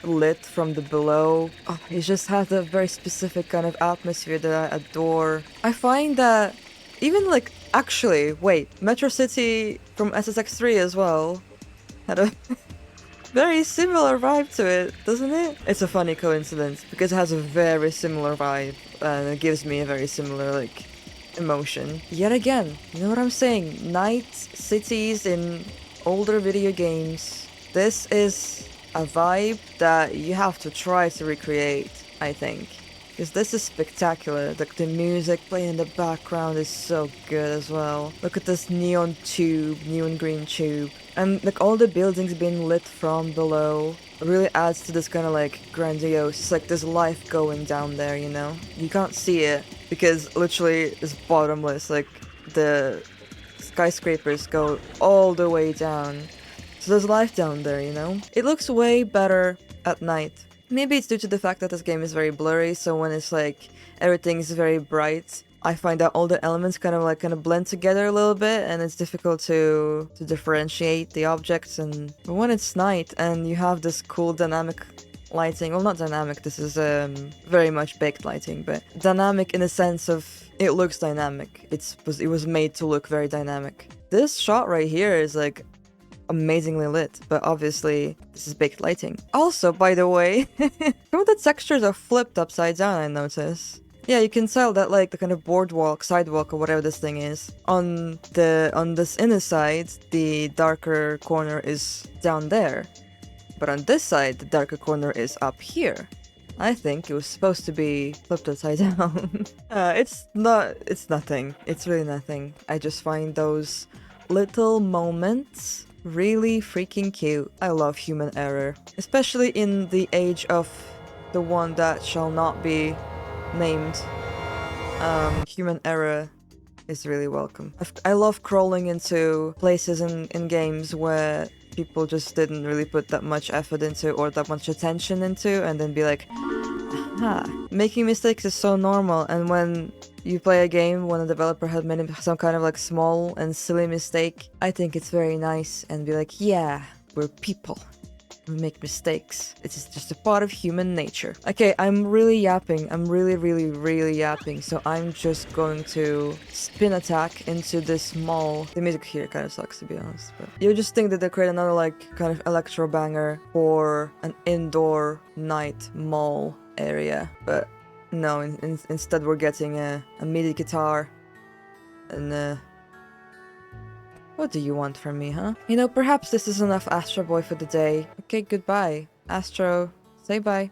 lit from the below. Oh, it just has a very specific kind of atmosphere that I adore. I find that even actually, wait, Metro City from SSX3 as well had a very similar vibe to it, doesn't it? It's a funny coincidence because it has a very similar vibe and it gives me a very similar emotion. Yet again, you know what I'm saying? Night cities in older video games, this is a vibe that you have to try to recreate, I think. Because this is spectacular. The music playing in the background is so good as well. Look at this neon tube, neon green tube. And like all the buildings being lit from below really adds to this kind of like grandiose. It's like there's life going down there, you know? You can't see it because literally it's bottomless. Like the skyscrapers go all the way down. So there's life down there, you know? It looks way better at night. Maybe it's due to the fact that this game is very blurry, so when it's like everything's very bright, I find that all the elements kind of blend together a little bit, and it's difficult to differentiate the objects. But when it's night and you have this cool dynamic lighting, well, not dynamic, this is very much baked lighting, but dynamic in the sense of it looks dynamic. It was made to look very dynamic. This shot right here is like amazingly lit, but obviously this is baked lighting. Also, by the way, some of the textures are flipped upside down, I notice. Yeah, you can tell that like the kind of boardwalk, sidewalk, or whatever this thing is. On this inner side, the darker corner is down there. But on this side, the darker corner is up here. I think it was supposed to be flipped upside down. It's nothing. It's really nothing. I just find those little moments really freaking cute. I love human error, especially in the age of the one that shall not be named. Human error is really welcome. I love crawling into places in games where people just didn't really put that much effort into or that much attention into, and then be like, aha. Making mistakes is so normal, and when you play a game when a developer had made some kind of like small and silly mistake, I think it's very nice and be like, yeah, we're people. We make mistakes. It is just a part of human nature. Okay, I'm really yapping. I'm really yapping. So I'm just going to spin attack into this mall. The music here kind of sucks, to be honest. But you just think that they create another like kind of electro banger for an indoor night mall area, but no, instead we're getting a MIDI guitar and what do you want from me, huh? You know, perhaps this is enough Astro Boy for the day. Okay, goodbye. Astro, say bye.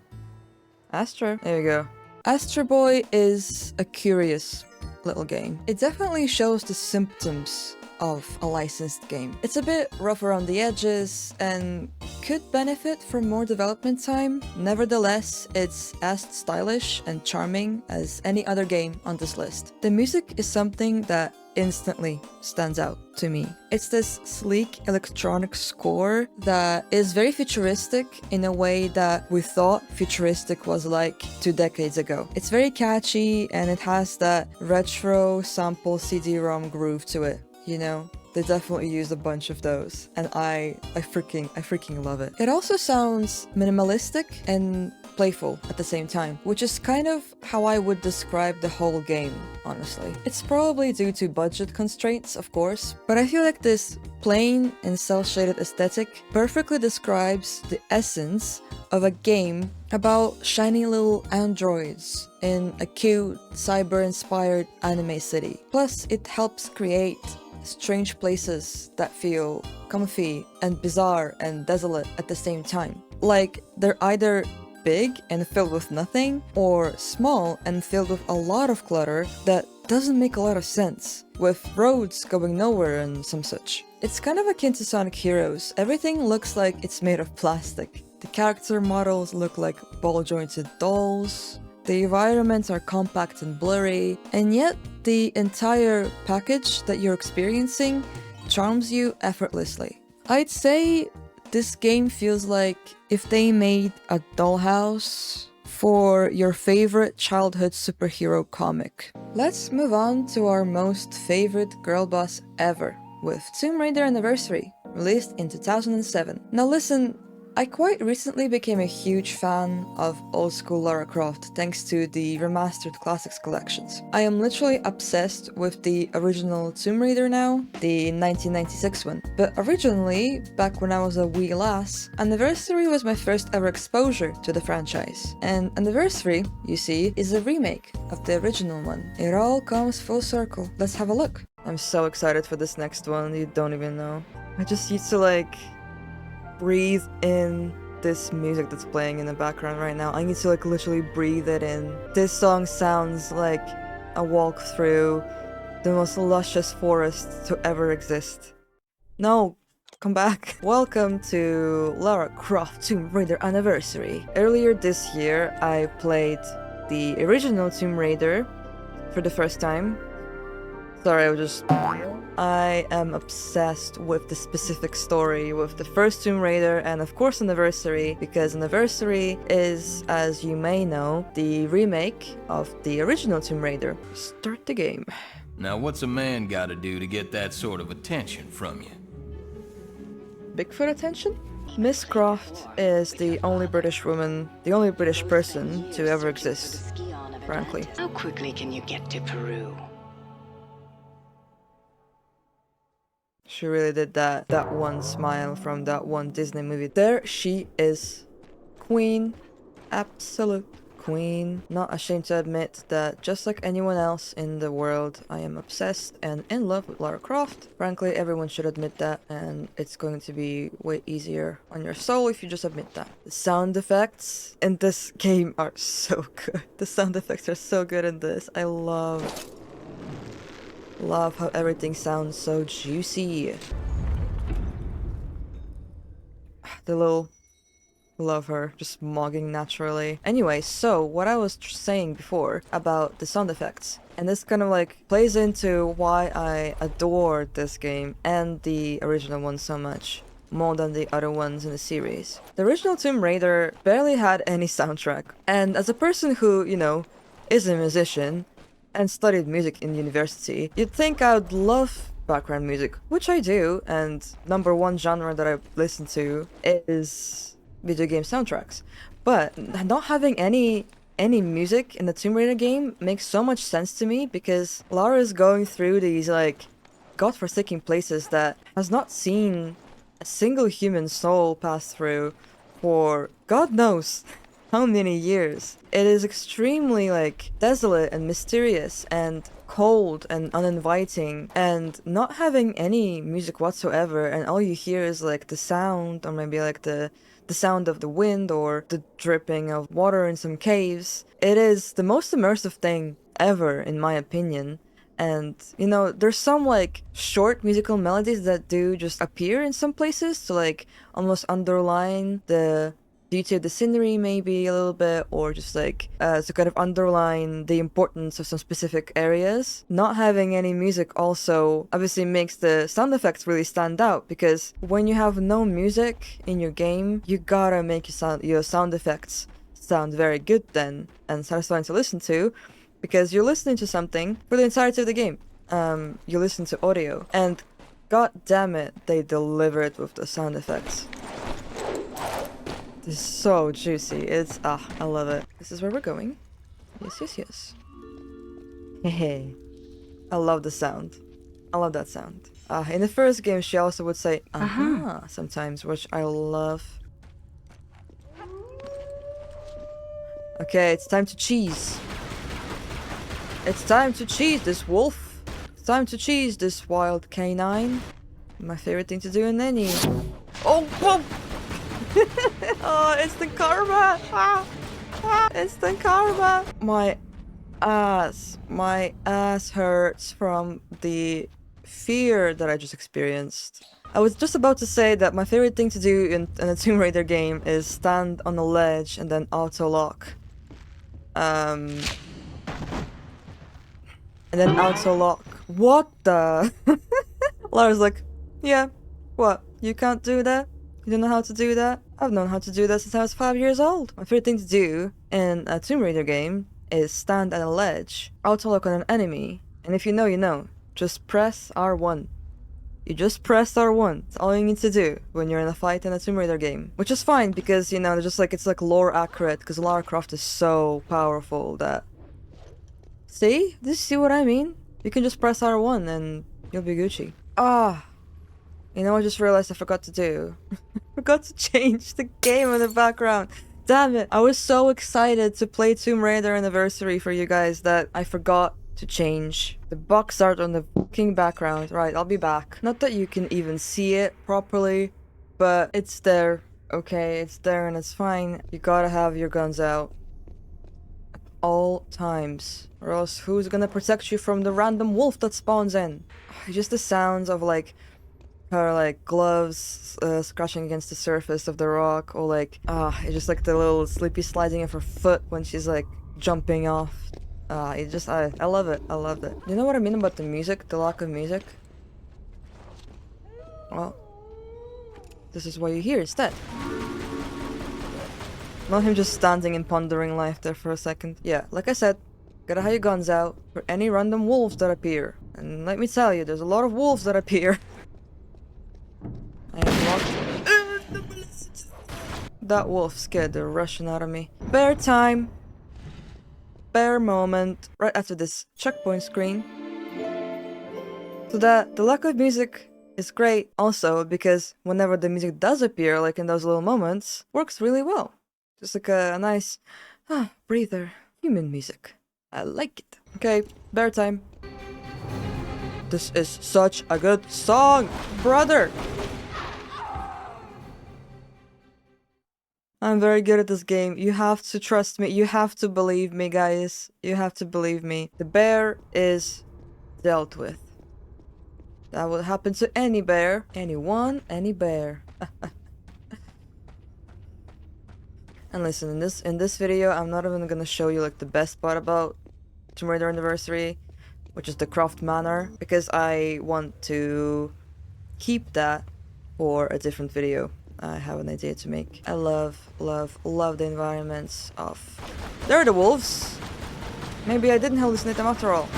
Astro, there you go. Astro Boy is a curious little game. It definitely shows the symptoms of a licensed game. It's a bit rough around the edges and could benefit from more development time. Nevertheless, it's as stylish and charming as any other game on this list. The music is something that instantly stands out to me. It's this sleek electronic score that is very futuristic in a way that we thought futuristic was like 2 decades ago. It's very catchy and it has that retro sample CD-ROM groove to it. You know, they definitely used a bunch of those, and I freaking love it. It also sounds minimalistic and playful at the same time, which is kind of how I would describe the whole game, honestly. It's probably due to budget constraints, of course, but I feel like this plain and cel-shaded aesthetic perfectly describes the essence of a game about shiny little androids in a cute, cyber-inspired anime city. Plus, it helps create strange places that feel comfy and bizarre and desolate at the same time. Like, they're either big and filled with nothing, or small and filled with a lot of clutter that doesn't make a lot of sense, with roads going nowhere and some such. It's kind of akin to Sonic Heroes. Everything looks like it's made of plastic. The character models look like ball-jointed dolls. The environments are compact and blurry, and yet the entire package that you're experiencing charms you effortlessly. I'd say this game feels like if they made a dollhouse for your favorite childhood superhero comic. Let's move on to our most favorite girl boss ever, with Tomb Raider Anniversary, released in 2007. Now listen, I quite recently became a huge fan of old school Lara Croft thanks to the remastered classics collections. I am literally obsessed with the original Tomb Raider now, the 1996 one. But originally, back when I was a wee lass, Anniversary was my first ever exposure to the franchise. And Anniversary, you see, is a remake of the original one. It all comes full circle. Let's have a look. I'm so excited for this next one, you don't even know. I just used to like breathe in this music that's playing in the background right now. I need to like literally breathe it in. This song sounds like a walk through the most luscious forest to ever exist. No, come back. Welcome to Lara Croft Tomb Raider Anniversary. Earlier this year, I played the original Tomb Raider for the first time. Sorry, I am obsessed with the specific story with the first Tomb Raider and of course Anniversary, because Anniversary is, as you may know, the remake of the original Tomb Raider. Start the game. Now what's a man gotta do to get that sort of attention from you? Bigfoot attention? Miss Croft is the only British woman, the only British person to ever exist, frankly. How quickly can you get to Peru? She really did that one smile from that one Disney movie. There she is. Queen. Absolute queen. Not ashamed to admit that just like anyone else in the world, I am obsessed and in love with Lara Croft. Frankly, everyone should admit that, and it's going to be way easier on your soul if you just admit that. The sound effects in this game are so good. The sound effects are so good in this. I love how everything sounds so juicy. The little... Love her, just mogging naturally. Anyway, so what I was saying before about the sound effects, and this kind of like plays into why I adore this game and the original one so much, more than the other ones in the series. The original Tomb Raider barely had any soundtrack, and as a person who, you know, is a musician and studied music in university, you'd think I would love background music, which I do, and number one genre that I listen to is video game soundtracks. But not having any music in the Tomb Raider game makes so much sense to me, because Lara is going through these like godforsaken places that has not seen a single human soul pass through for God knows how many years. It is extremely like desolate and mysterious and cold and uninviting, and not having any music whatsoever, and all you hear is like the sound, or maybe like the sound of the wind or the dripping of water in some caves. It is the most immersive thing ever, in my opinion. And, you know, there's some like short musical melodies that do just appear in some places to like almost underline the beauty of the scenery maybe a little bit, or just like to kind of underline the importance of some specific areas. Not having any music also obviously makes the sound effects really stand out, because when you have no music in your game, you gotta make your sound effects sound very good then, and satisfying to listen to, because you're listening to something for the entirety of the game. You listen to audio, and god damn it, they deliver it with the sound effects. This is so juicy. It's, I love it. This is where we're going. Yes. Hey. I love the sound. I love that sound. In the first game, she also would say, sometimes, which I love. Okay, it's time to cheese. It's time to cheese this wolf. It's time to cheese this wild canine. My favorite thing to do in any... Oh, whoa! Oh, instant karma! Instant karma! My ass hurts from the fear that I just experienced. I was just about to say that my favorite thing to do in a Tomb Raider game is stand on a ledge and then auto-lock. And then auto-lock. What the? Lara's like, yeah, what? You can't do that? You don't know how to do that? I've known how to do that since I was 5 years old. My favorite thing to do in a Tomb Raider game is stand at a ledge, auto-lock on an enemy, and if you know, you know. Just press R1. You just press R1. That's all you need to do when you're in a fight in a Tomb Raider game. Which is fine, because, you know, just like it's like lore accurate, because Lara Croft is so powerful that... See? Do you see what I mean? You can just press R1 and you'll be Gucci. You know, I just realized I forgot to do. Forgot to change the game in the background. Damn it. I was so excited to play Tomb Raider Anniversary for you guys that I forgot to change the box art on the fucking background. Right, I'll be back. Not that you can even see it properly, but it's there. Okay, it's there and it's fine. You gotta have your guns out at all times, or else who's gonna protect you from the random wolf that spawns in? Just the sounds of like her like gloves scratching against the surface of the rock, or like it's just like the little sleepy sliding of her foot when she's like jumping off. It just I love it. I love it. You know what I mean about the music, the lack of music? Well, this is what you hear instead. Not him just standing and pondering life there for a second. Yeah, like I said, gotta have your guns out for any random wolves that appear. And let me tell you, there's a lot of wolves that appear. I am locked. That wolf scared the Russian out of me. Bear time. Bear moment. Right after this checkpoint screen. So that the lack of music is great also because whenever the music does appear, like in those little moments, works really well. Just like a nice breather. Human music. I like it. Okay, bear time. This is such a good song, brother! I'm very good at this game. You have to trust me. You have to believe me, guys. You have to believe me. The bear is dealt with. That would happen to any bear. Anyone, any bear. And listen, in this video, I'm not even gonna show you like the best part about Tomb Raider Anniversary, which is the Croft Manor, because I want to keep that for a different video. I have an idea to make. I love the environments of... There are the wolves! Maybe I didn't hallucinate them after all.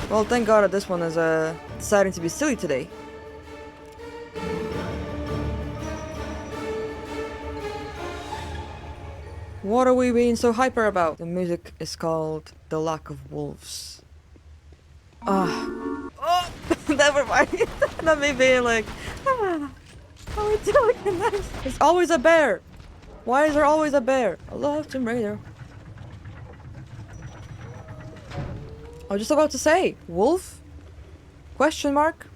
Well, thank God that this one is deciding to be silly today. What are we being so hyper about? The music is called The Lack of Wolves. Oh, never mind. Not me being like, how are we doing this? There's always a bear. Why is there always a bear? I love Tomb Raider. I was just about to say, wolf? Question mark?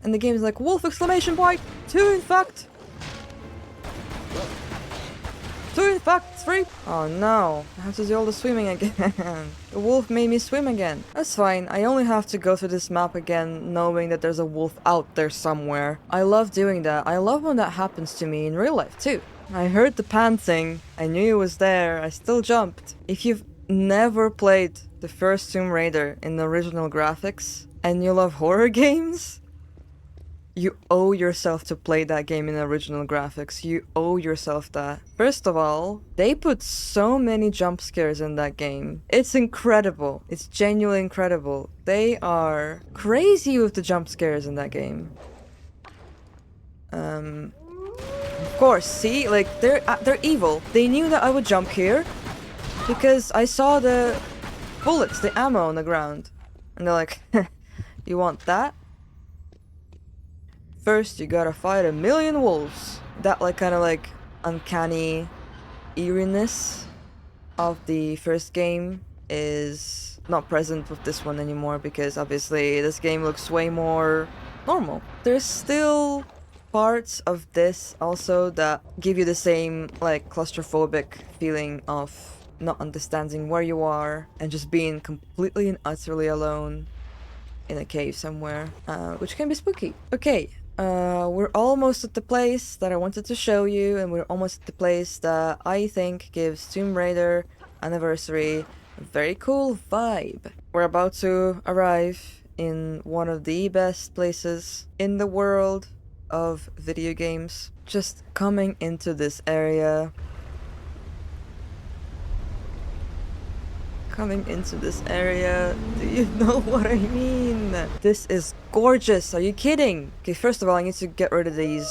And the game is like, wolf exclamation point! 2 in fact! 2 in fact, 3! Oh no, I have to do all the swimming again. The wolf made me swim again. That's fine, I only have to go through this map again knowing that there's a wolf out there somewhere. I love doing that. I love when that happens to me in real life too. I heard the panting, I knew it was there, I still jumped. If you've never played the first Tomb Raider in the original graphics and you love horror games, you owe yourself to play that game in the original graphics. You owe yourself that. First of all, they put so many jump scares in that game. It's incredible. It's genuinely incredible. They are crazy with the jump scares in that game. Of course, see, like they're evil. They knew that I would jump here because I saw the bullets, the ammo on the ground, and they're like, "You want that? First, you gotta fight 1,000,000 wolves." That like kind of like uncanny eeriness of the first game is not present with this one anymore because obviously this game looks way more normal. There's still parts of this also that give you the same like claustrophobic feeling of not understanding where you are and just being completely and utterly alone in a cave somewhere, which can be spooky. Okay. We're almost at the place that I wanted to show you, and we're almost at the place that I think gives Tomb Raider Anniversary a very cool vibe. We're about to arrive in one of the best places in the world of video games. Just coming into this area. Coming into this area, do you know what I mean? This is gorgeous, are you kidding? Okay, first of all, I need to get rid of these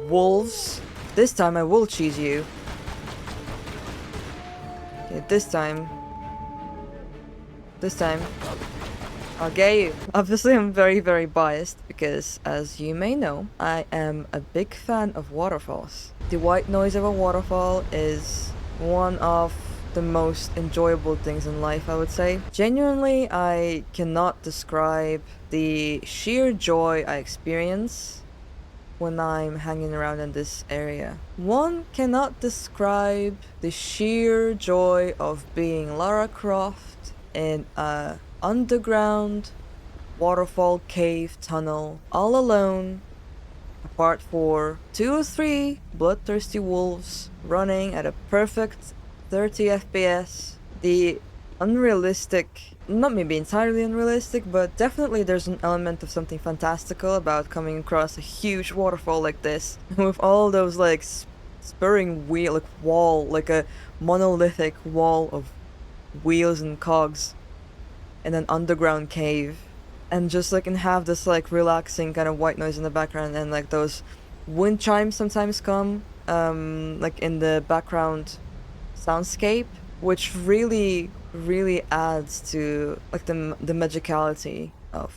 wolves. This time I will cheese you. Okay, this time I'll get you. Obviously I'm very, very biased because, as you may know, I am a big fan of waterfalls. The white noise of a waterfall is one of the most enjoyable things in life, I would say. Genuinely, I cannot describe the sheer joy I experience when I'm hanging around in this area. One cannot describe the sheer joy of being Lara Croft in a underground waterfall cave tunnel all alone, apart for 2 or 3 bloodthirsty wolves running at a perfect 30 FPS. The unrealistic, not maybe entirely unrealistic, but definitely there's an element of something fantastical about coming across a huge waterfall like this with all those like spurring wheel, like wall, like a monolithic wall of wheels and cogs in an underground cave, and just like and have this like relaxing kind of white noise in the background, and like those wind chimes sometimes come like in the background soundscape, which really adds to like the magicality of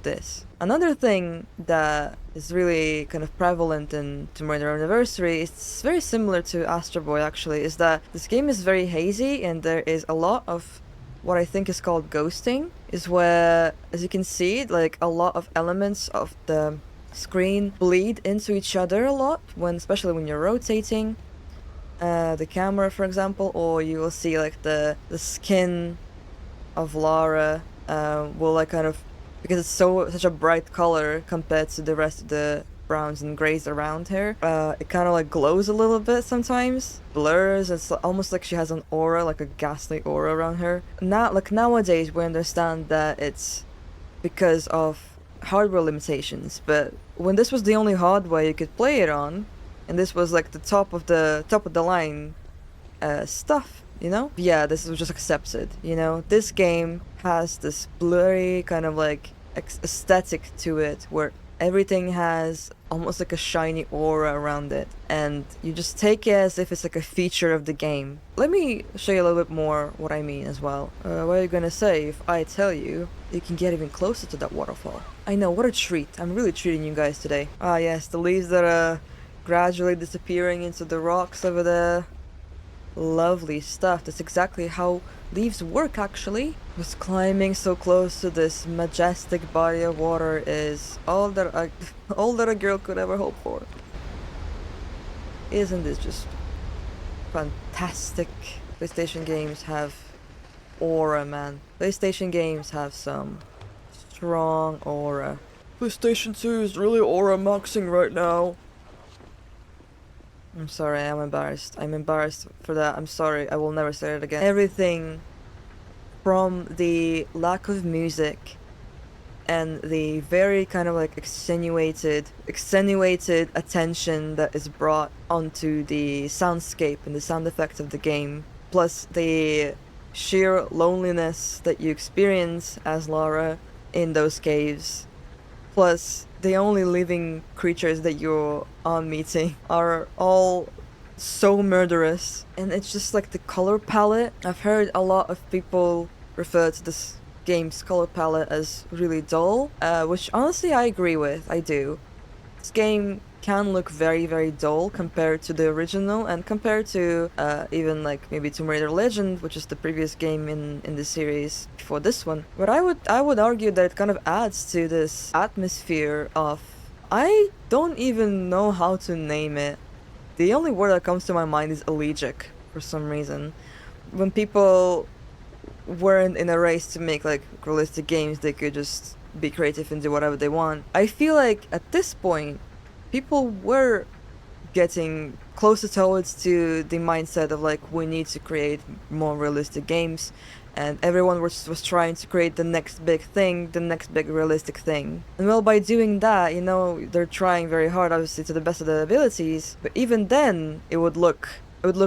this. Another thing that is really kind of prevalent in Tomb Raider Anniversary, it's very similar to Astro Boy actually, is that this game is very hazy and there is a lot of what I think is called ghosting, is where, as you can see, like a lot of elements of the screen bleed into each other a lot, especially when you're rotating the camera, for example, or you will see like the skin of Lara will like kind of, because it's such a bright color compared to the rest of the browns and grays around her, it kind of like glows a little bit sometimes, blurs. It's almost like she has an aura, like a ghastly aura around her. Now, like nowadays, we understand that it's because of hardware limitations, but when this was the only hardware you could play it on, and this was like the top of the line stuff, you know? Yeah, this was just accepted, you know? This game has this blurry kind of like aesthetic to it where everything has almost like a shiny aura around it, and you just take it as if it's like a feature of the game. Let me show you a little bit more what I mean as well. What are you gonna say if I tell you you can get even closer to that waterfall? I know, what a treat. I'm really treating you guys today. Ah yes, the leaves that are gradually disappearing into the rocks over there. Lovely stuff. That's exactly how leaves work, actually. Just climbing so close to this majestic body of water is all that a girl could ever hope for. Isn't this just fantastic? PlayStation games have aura, man. PlayStation games have some strong aura. PlayStation 2 is really aura maxing right now. I'm sorry, I'm embarrassed. I'm embarrassed for that. I'm sorry, I will never say it again. Everything from the lack of music and the very kind of like extenuated attention that is brought onto the soundscape and the sound effects of the game, plus the sheer loneliness that you experience as Lara in those caves, plus the only living creatures that you are meeting are all so murderous. And it's just like the color palette. I've heard a lot of people refer to this game's color palette as really dull, which honestly I agree with. I do. This game can look very dull compared to the original, and compared to even like maybe Tomb Raider Legend, which is the previous game in the series before this one. But I would argue that it kind of adds to this atmosphere of, I don't even know how to name it. The only word that comes to my mind is elegiac for some reason. When people weren't in a race to make like realistic games, they could just be creative and do whatever they want. I feel like at this point people were getting closer towards to the mindset of like, we need to create more realistic games, and everyone was trying to create the next big thing, the next big realistic thing. And well, by doing that, you know, they're trying very hard, obviously to the best of their abilities, but even then it would look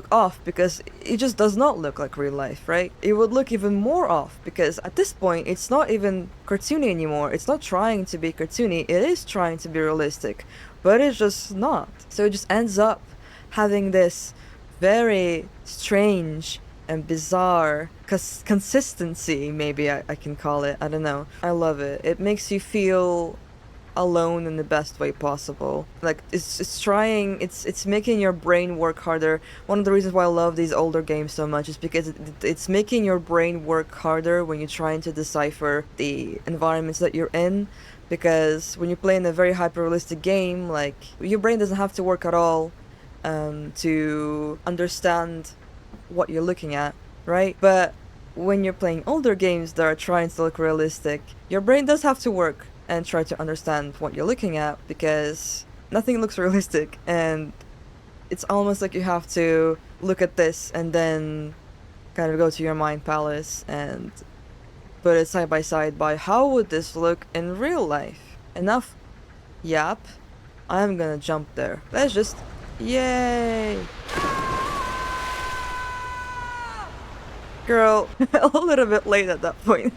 off, because it just does not look like real life, right? It would look even more off, because at this point it's not even cartoony anymore. It's not trying to be cartoony, it is trying to be realistic, but it's just not. So it just ends up having this very strange and bizarre consistency, maybe I can call it. I don't know. I love it. It makes you feel alone in the best way possible. Like, it's making your brain work harder. One of the reasons why I love these older games so much is because it's making your brain work harder when you're trying to decipher the environments that you're in. Because when you're playing a very hyper-realistic game, like, your brain doesn't have to work at all to understand what you're looking at, right? But when you're playing older games that are trying to look realistic, your brain does have to work and try to understand what you're looking at, because nothing looks realistic, and it's almost like you have to look at this and then kind of go to your mind palace and put it side by side by how would this look in real life. Enough yap. I'm gonna jump there. Let's just... Yay! Girl, a little bit late at that point.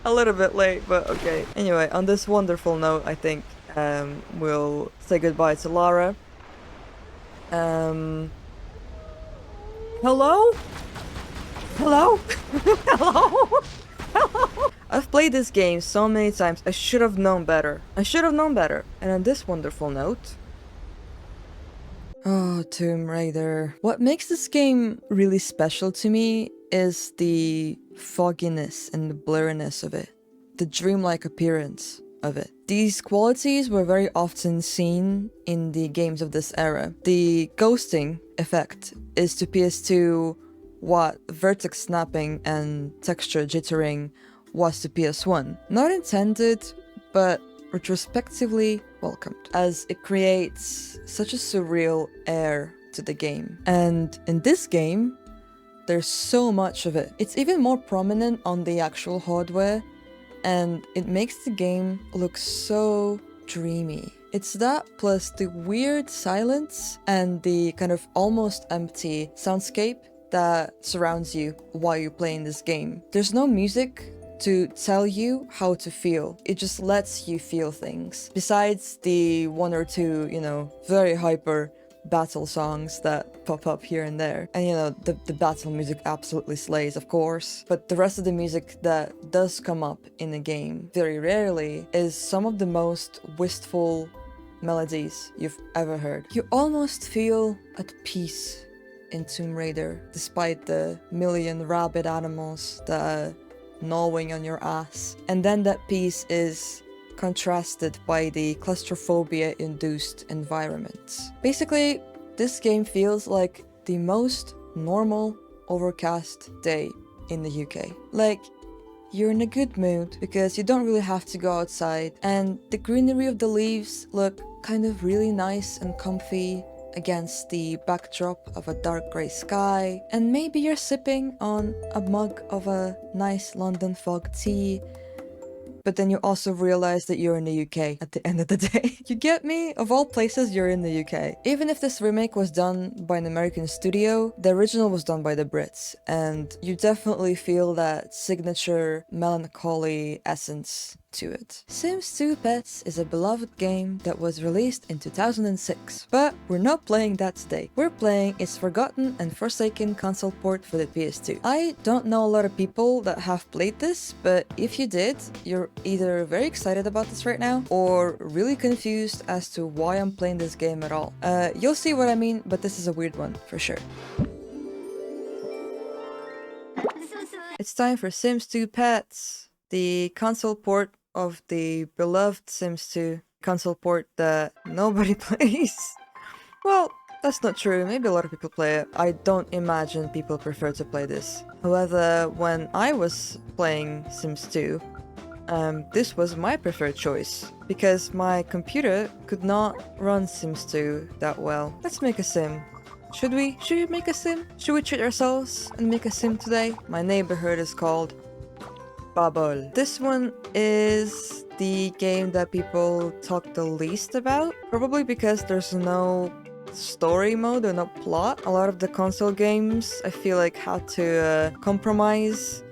A little bit late, but okay. Anyway, on this wonderful note, I think we'll say goodbye to Lara. Hello? Hello? Hello? Hello? I've played this game so many times, I should have known better. I should have known better. And on this wonderful note... Oh, Tomb Raider. What makes this game really special to me is the fogginess and the blurriness of it. The dreamlike appearance of it. These qualities were very often seen in the games of this era. The ghosting effect is to PS2 what vertex snapping and texture jittering was to PS1. Not intended, but retrospectively welcomed, as it creates such a surreal air to the game. And in this game, there's so much of it. It's even more prominent on the actual hardware, and it makes the game look so dreamy. It's that plus the weird silence and the kind of almost empty soundscape that surrounds you while you're playing this game. There's no music to tell you how to feel. It just lets you feel things. Besides the one or two, very hyper battle songs that pop up here and there. And the battle music absolutely slays, of course. But the rest of the music that does come up in the game, very rarely, is some of the most wistful melodies you've ever heard. You almost feel at peace in Tomb Raider, despite the million rabid animals that are gnawing on your ass. And then that peace is contrasted by the claustrophobia-induced environments. Basically, this game feels like the most normal overcast day in the UK. Like, you're in a good mood because you don't really have to go outside, and the greenery of the leaves look kind of really nice and comfy against the backdrop of a dark grey sky, and maybe you're sipping on a mug of a nice London fog tea, but then you also realize that you're in the UK at the end of the day. You get me? Of all places, you're in the UK. Even if this remake was done by an American studio, the original was done by the Brits, and you definitely feel that signature melancholy essence to it. Sims 2 Pets is a beloved game that was released in 2006, but we're not playing that today. We're playing its forgotten and forsaken console port for the PS2. I don't know a lot of people that have played this, but if you did, you're either very excited about this right now or really confused as to why I'm playing this game at all. You'll see what I mean, but this is a weird one for sure. It's time for Sims 2 Pets, the console port of the beloved Sims 2 console port that nobody plays. Well, that's not true. Maybe a lot of people play it. I don't imagine people prefer to play this. However, when I was playing Sims 2, this was my preferred choice because my computer could not run Sims 2 that well. Let's make a sim. Should we? Should we make a sim? Should we treat ourselves and make a sim today? My neighborhood is called Bubble. This one is the game that people talk the least about, probably because there's no story mode or no plot. A lot of the console games I feel like had to compromise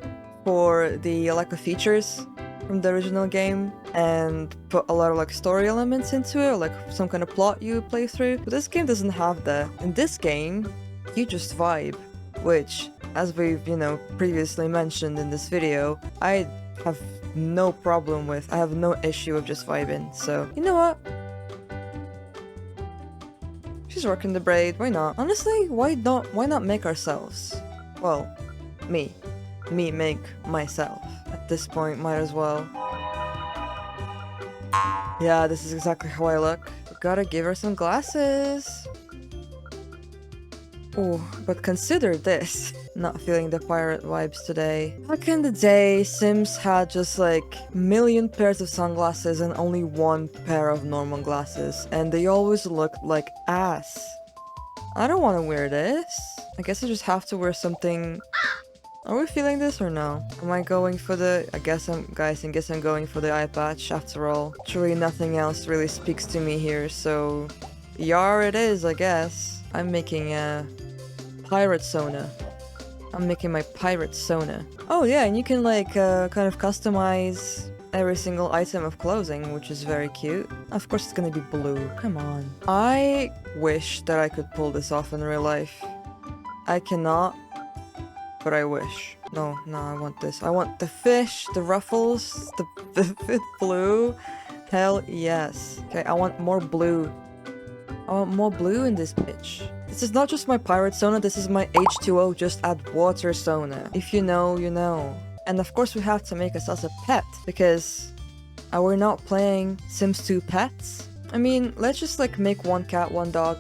for the lack of features from the original game and put a lot of like story elements into it, or like some kind of plot you play through. But this game doesn't have that. In this game, you just vibe, which, as we've, previously mentioned in this video, I have no problem with. I have no issue with just vibing. So, you know what? She's working the braid, why not? Honestly, why not make ourselves? Well, me make myself. At this point, might as well. Yeah, this is exactly how I look. Gotta give her some glasses. Oh, but consider this. Not feeling the pirate vibes today. Back in the day, Sims had just like million pairs of sunglasses and only one pair of normal glasses, and they always looked like ass. I don't want to wear this. I guess I just have to wear something. Are we feeling this or no? Am I going for the... I guess I'm going for the eye patch after all. Truly nothing else really speaks to me here, so... Yar it is, I guess. I'm making a... pirate sona. I'm making my pirate sona. Oh yeah, and you can like kind of customize every single item of clothing, which is very cute. Of course it's gonna be blue, come on. I wish that I could pull this off in real life. I cannot, but I wish. No, I want this. I want the fish, the ruffles, the blue. Hell yes. Okay, I want more blue. I want more blue in this bitch. This is not just my pirate sona, this is my H2O just add water sona. If you know, you know. And of course we have to make ourselves a pet, because we're not playing Sims 2 pets. I mean, let's just like make one cat, one dog.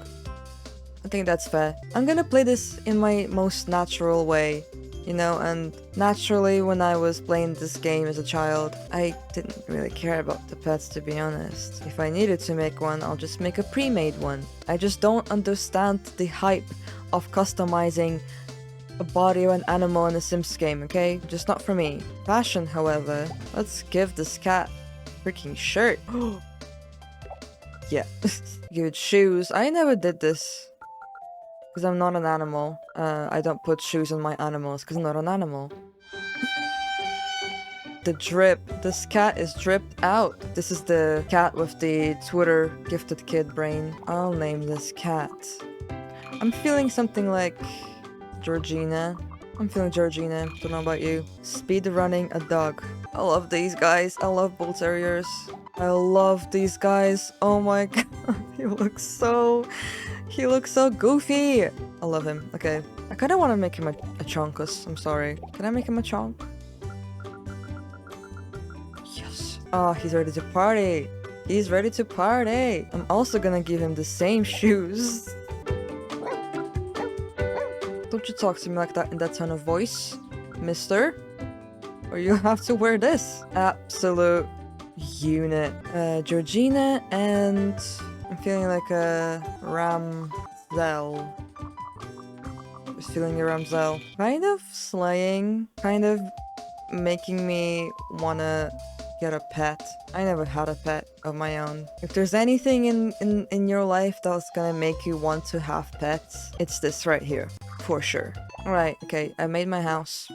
I think that's fair. I'm gonna play this in my most natural way, you know, and naturally when I was playing this game as a child, I didn't really care about the pets, to be honest. If I needed to make one, I'll just make a pre-made one. I just don't understand the hype of customizing a body of an animal in a Sims game, okay? Just not for me. Fashion, however, let's give this cat a freaking shirt. Yeah. Give it shoes. I never did this. Because I'm not an animal. I don't put shoes on my animals because I'm not an animal. The drip. This cat is dripped out. This is the cat with the Twitter gifted kid brain. I'll name this cat. I'm feeling something like Georgina. I'm feeling Georgina. Don't know about you. Speed running a dog. I love these guys. I love bull terriers. I love these guys. Oh my god. He looks so goofy. I love him. Okay. I kind of want to make him a chonkus. I'm sorry. Can I make him a chonk? Yes. Oh, he's ready to party. He's ready to party. I'm also gonna give him the same shoes. Don't you talk to me like that in that tone of voice, mister. Or you have to wear this. Absolute unit. Georgina and... I'm feeling like a Ramzel. Just feeling a Ramzel. Kind of slaying. Kind of making me wanna get a pet. I never had a pet of my own. If there's anything in your life that's gonna make you want to have pets, it's this right here. For sure. Alright, okay, I made my house.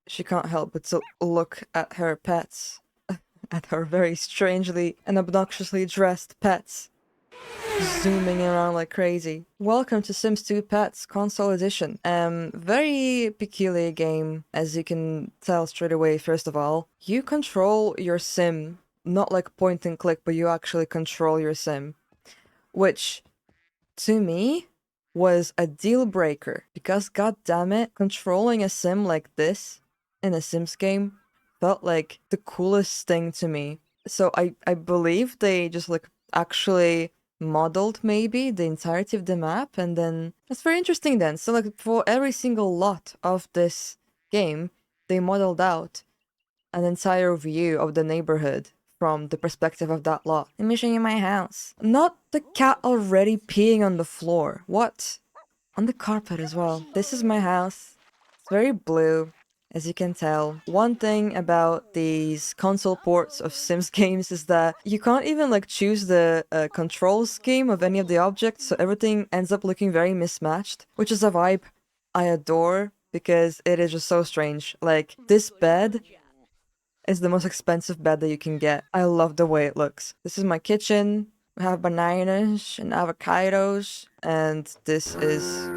She can't help but to look at her pets. At her very strangely and obnoxiously dressed pets. Zooming around like crazy. Welcome to Sims 2 Pets Console Edition. Very peculiar game, as you can tell straight away. First of all, you control your sim, not like point and click, but you actually control your sim. Which, to me, was a deal breaker. Because god damn it, controlling a sim like this in a Sims game felt like the coolest thing to me. So I believe they just like actually modeled maybe the entirety of the map, and then that's very interesting then. So like for every single lot of this game, they modeled out an entire view of the neighborhood from the perspective of that lot. Let me show you my house. Not the cat already peeing on the floor. What? On the carpet as well. This is my house. It's very blue. As you can tell, one thing about these console ports of Sims games is that you can't even like choose the control scheme of any of the objects, so everything ends up looking very mismatched, which is a vibe I adore because it is just so strange. Like, this bed is the most expensive bed that you can get. I love the way it looks. This is my kitchen. We have bananas and avocados, and this is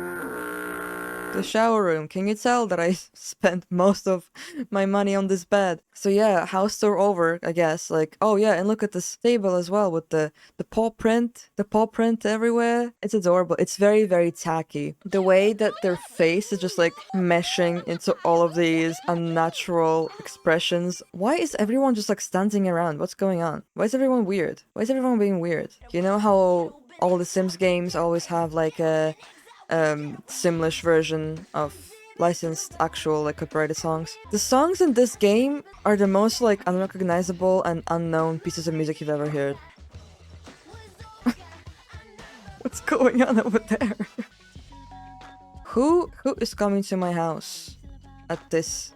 The shower room. Can you tell that I spent most of my money on this bed? So yeah, house tour over, I guess. Like, oh yeah, and look at this table as well with the paw print. The paw print everywhere. It's adorable. It's very, very tacky. The way that their face is just like meshing into all of these unnatural expressions. Why is everyone just like standing around? What's going on? Why is everyone weird? Why is everyone being weird? You know how all the Sims games always have like a Simlish version of licensed actual like copyrighted songs. The songs in this game are the most like unrecognizable and unknown pieces of music you've ever heard. What's going on over there? Who is coming to my house at this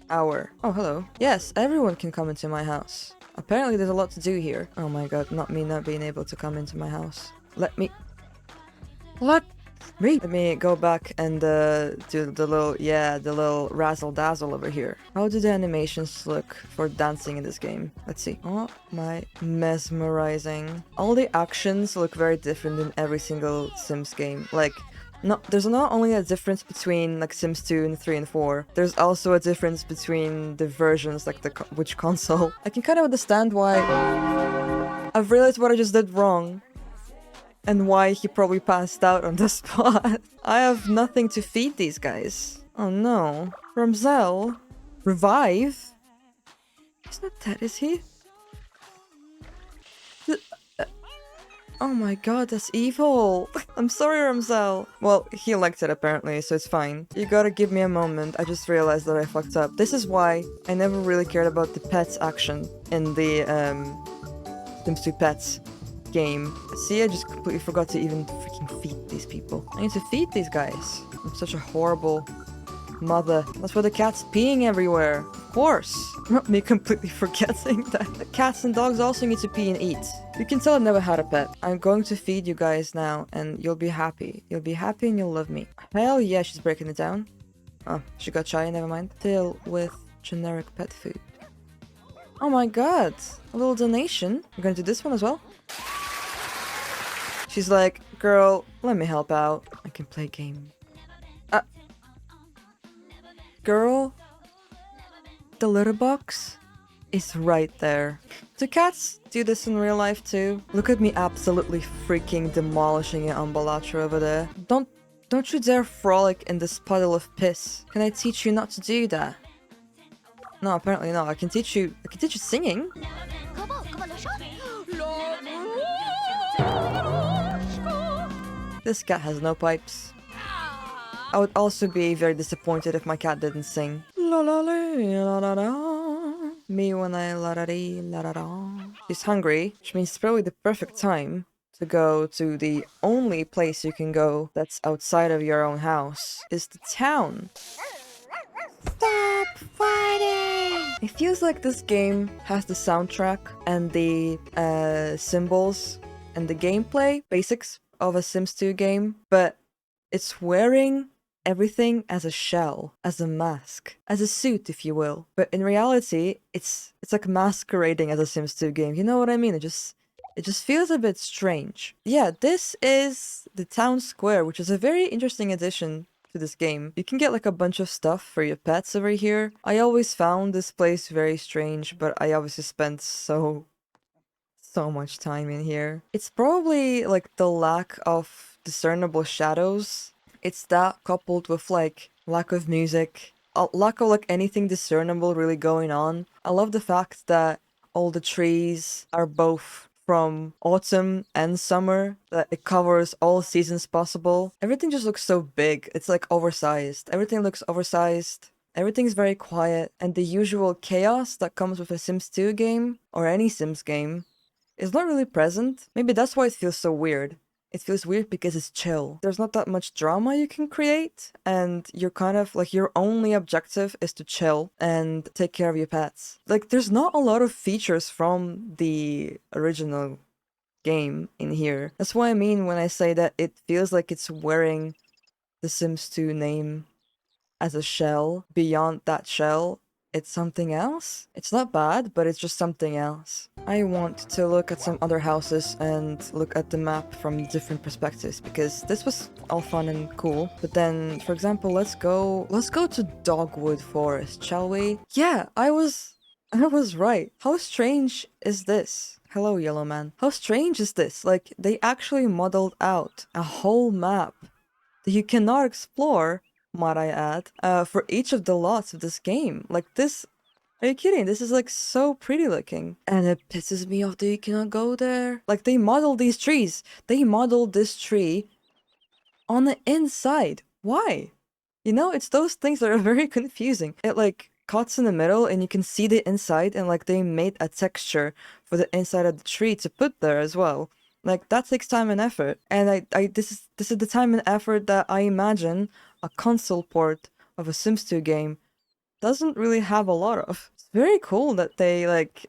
hour? Oh, hello. Yes, everyone can come into my house. Apparently there's a lot to do here. Oh my god, not me not being able to come into my house. Let me go back and do the little razzle dazzle over here. How do the animations look for dancing in this game? Let's see. Oh my, mesmerizing. All the actions look very different in every single Sims game. Like, no, there's not only a difference between like Sims 2 and 3 and 4, there's also a difference between the versions, like which console. I can kind of understand why I've realized what I just did wrong. And why he probably passed out on the spot. I have nothing to feed these guys. Oh no. Ramzel? Revive? He's not dead, is he? Oh my god, that's evil. I'm sorry, Ramzel. Well, he liked it apparently, so it's fine. You gotta give me a moment. I just realized that I fucked up. This is why I never really cared about the pets action in the Sims 2 Pets game. See, I just completely forgot to even freaking feed these people. I need to feed these guys. I'm such a horrible mother. That's why the cat's peeing everywhere. Of course. Not me completely forgetting that the cats and dogs also need to pee and eat. You can tell I've never had a pet. I'm going to feed you guys now and you'll be happy. You'll be happy and you'll love me. Hell yeah, she's breaking it down. Oh, she got shy, never mind. Fill with generic pet food. Oh my god. A little donation. I'm gonna do this one as well. She's like, girl, let me help out. I can play game. Girl, the litter box is right there. Do cats do this in real life too? Look at me absolutely freaking demolishing it on Balatra over there. Don't you dare frolic in this puddle of piss. Can I teach you not to do that? No, apparently not. I can teach you singing. This cat has no pipes. I would also be very disappointed if my cat didn't sing. La la la la la. Me when I la da dee la da da. She's hungry, which means it's probably the perfect time to go to the only place you can go that's outside of your own house, is the town. Stop fighting! It feels like this game has the soundtrack and the symbols and the gameplay basics of a Sims 2 game, but it's wearing everything as a shell, as a mask, as a suit, if you will. But in reality, it's like masquerading as a Sims 2 game. You know what I mean? It just feels a bit strange. Yeah, this is the town square, which is a very interesting addition to this game. You can get like a bunch of stuff for your pets over here. I always found this place very strange, but I obviously spent so much time in here. It's probably like the lack of discernible shadows. It's that coupled with like lack of music, lack of like anything discernible really going on. I love the fact that all the trees are both from autumn and summer, that it covers all seasons possible. Everything just looks so big. It's like oversized. Everything looks oversized. Everything's very quiet, and the usual chaos that comes with a Sims 2 game or any Sims game is not really present. Maybe that's why it feels so weird. It feels weird because it's chill. There's not that much drama you can create, and you're kind of like, your only objective is to chill and take care of your pets. Like, there's not a lot of features from the original game in here. That's what I mean when I say that it feels like it's wearing the Sims 2 name as a shell. Beyond that shell it's something else. It's not bad, but it's just something else. I want to look at some other houses and look at the map from different perspectives, because this was all fun and cool. But then, for example, let's go to Dogwood Forest, shall we? Yeah, I was right. How strange is this? Hello, Yellow Man. How strange is this? Like, they actually modeled out a whole map that you cannot explore, might I add, for each of the lots of this game. Like, this... Are you kidding? This is like so pretty looking. And it pisses me off that you cannot go there. Like, they modeled these trees. They modeled this tree on the inside. Why? You know, it's those things that are very confusing. It like cuts in the middle and you can see the inside, and like they made a texture for the inside of the tree to put there as well. Like, that takes time and effort. And this is the time and effort that I imagine a console port of a Sims 2 game doesn't really have a lot of. It's very cool that they like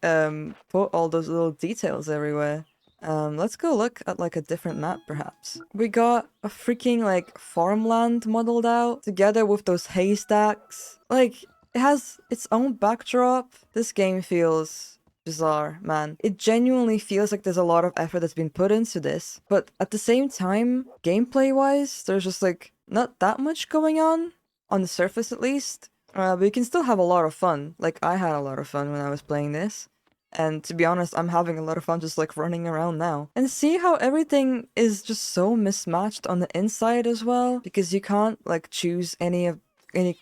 put all those little details everywhere. Let's go look at like a different map perhaps. We got a freaking like farmland modeled out together with those haystacks. Like, it has its own backdrop. This game feels bizarre, man. It genuinely feels like there's a lot of effort that's been put into this, but at the same time, gameplay wise, there's just like not that much going on the surface at least. But you can still have a lot of fun. Like, I had a lot of fun when I was playing this. And to be honest, I'm having a lot of fun just like running around now. And see how everything is just so mismatched on the inside as well? Because you can't like choose any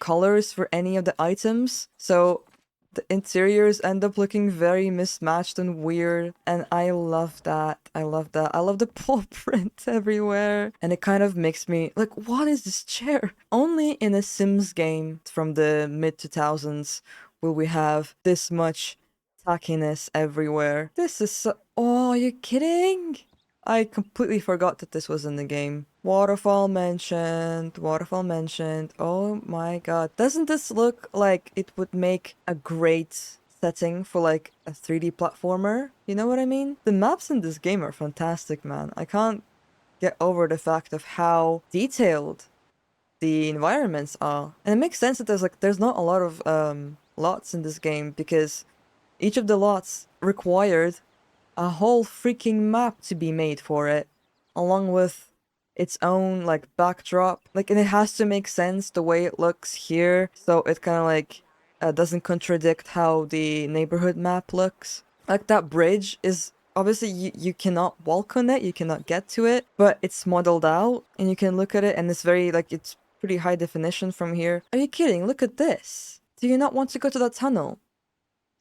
colors for any of the items. So the interiors end up looking very mismatched and weird, and I love that. I love that. I love the paw print everywhere, and it kind of makes me like, what is this chair? Only in a Sims game from the mid-2000s will we have this much tackiness everywhere. This is so... Oh, are you kidding? I completely forgot that this was in the game. Waterfall mentioned. Waterfall mentioned. Oh my god. Doesn't this look like it would make a great setting for like a 3D platformer? You know what I mean? The maps in this game are fantastic, man. I can't get over the fact of how detailed the environments are. And it makes sense that there's not a lot of lots in this game, because each of the lots required a whole freaking map to be made for it, along with its own like backdrop. Like, and it has to make sense the way it looks here, so it kind of like doesn't contradict how the neighborhood map looks. Like, that bridge is obviously you cannot walk on it, you cannot get to it, but it's modeled out and you can look at it, and it's very like, it's pretty high definition from here. Are you kidding? Look at this. Do you not want to go to that tunnel?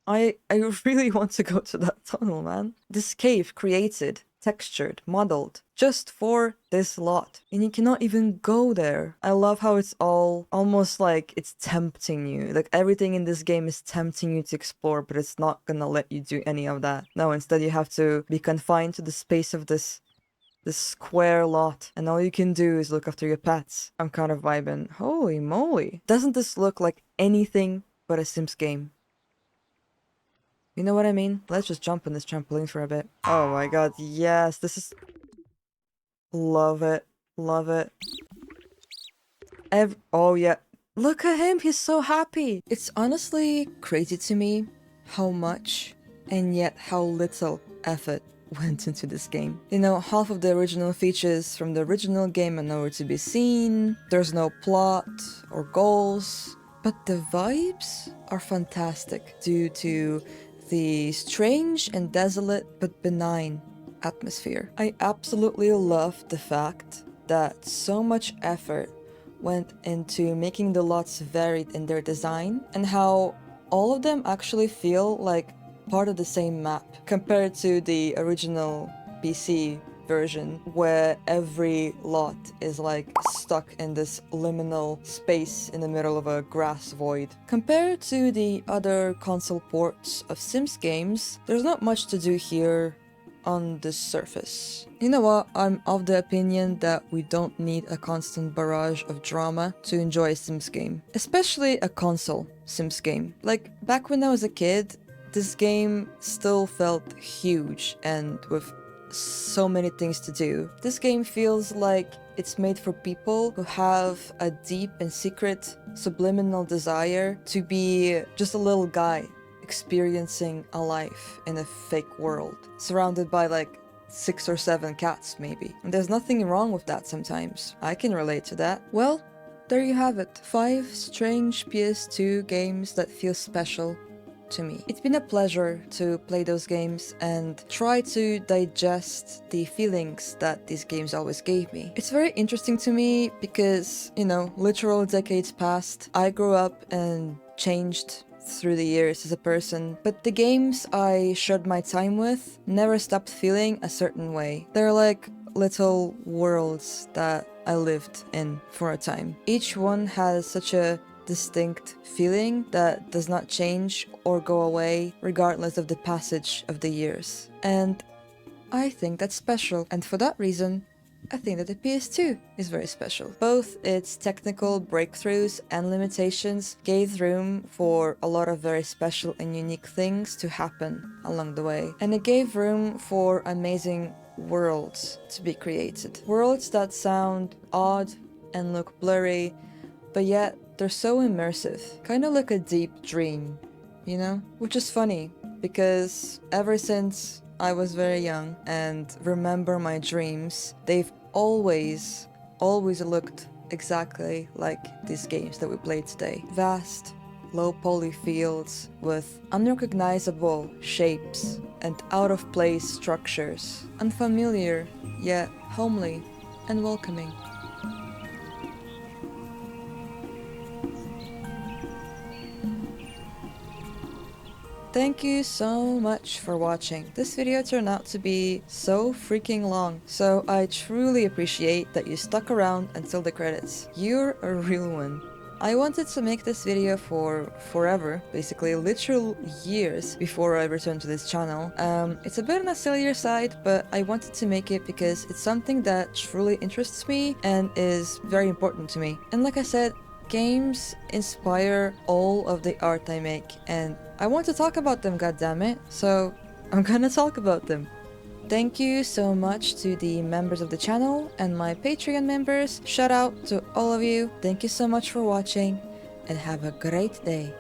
I really want to go to that tunnel, man. This cave created, textured, modeled, just for this lot. And you cannot even go there. I love how it's all almost like it's tempting you. Like, everything in this game is tempting you to explore, but it's not gonna let you do any of that. No, instead you have to be confined to the space of this square lot, and all you can do is look after your pets. I'm kind of vibing. Holy moly. Doesn't this look like anything but a Sims game? You know what I mean? Let's just jump on this trampoline for a bit. Oh my god, yes, this is... Love it. Love it. Oh yeah. Look at him, he's so happy! It's honestly crazy to me how much, and yet how little effort went into this game. You know, half of the original features from the original game are nowhere to be seen. There's no plot or goals. But the vibes are fantastic due to the strange and desolate but benign atmosphere. I absolutely love the fact that so much effort went into making the lots varied in their design, and how all of them actually feel like part of the same map compared to the original PC version, where every lot is like stuck in this liminal space in the middle of a grass void. Compared to the other console ports of Sims games, there's not much to do here on the surface. You know what? I'm of the opinion that we don't need a constant barrage of drama to enjoy a Sims game, especially a console Sims game. Like, back when I was a kid, this game still felt huge and with so many things to do. This game feels like it's made for people who have a deep and secret subliminal desire to be just a little guy experiencing a life in a fake world, surrounded by like 6 or 7 cats maybe. And there's nothing wrong with that sometimes. I can relate to that. Well, there you have it. 5 strange PS2 games that feel special to me. It's been a pleasure to play those games and try to digest the feelings that these games always gave me. It's very interesting to me because, you know, literal decades passed. I grew up and changed through the years as a person, but the games I shared my time with never stopped feeling a certain way. They're like little worlds that I lived in for a time. Each one has such a distinct feeling that does not change or go away regardless of the passage of the years. And I think that's special, and for that reason, I think that the PS2 is very special. Both its technical breakthroughs and limitations gave room for a lot of very special and unique things to happen along the way. And it gave room for amazing worlds to be created. Worlds that sound odd and look blurry, but yet they're so immersive. Kind of like a deep dream, you know? Which is funny, because ever since I was very young and remember my dreams, they've always looked exactly like these games that we played today. Vast, low poly fields with unrecognizable shapes and out-of-place structures. Unfamiliar, yet homely and welcoming. Thank you so much for watching. This video turned out to be so freaking long, so I truly appreciate that you stuck around until the credits. You're a real one. I wanted to make this video for forever, basically literal years before I returned to this channel. It's a bit on a sillier side, but I wanted to make it because it's something that truly interests me and is very important to me. And like I said, games inspire all of the art I make, and I want to talk about them, goddammit, so I'm gonna talk about them. Thank you so much to the members of the channel and my Patreon members. Shout out to all of you. Thank you so much for watching, and have a great day.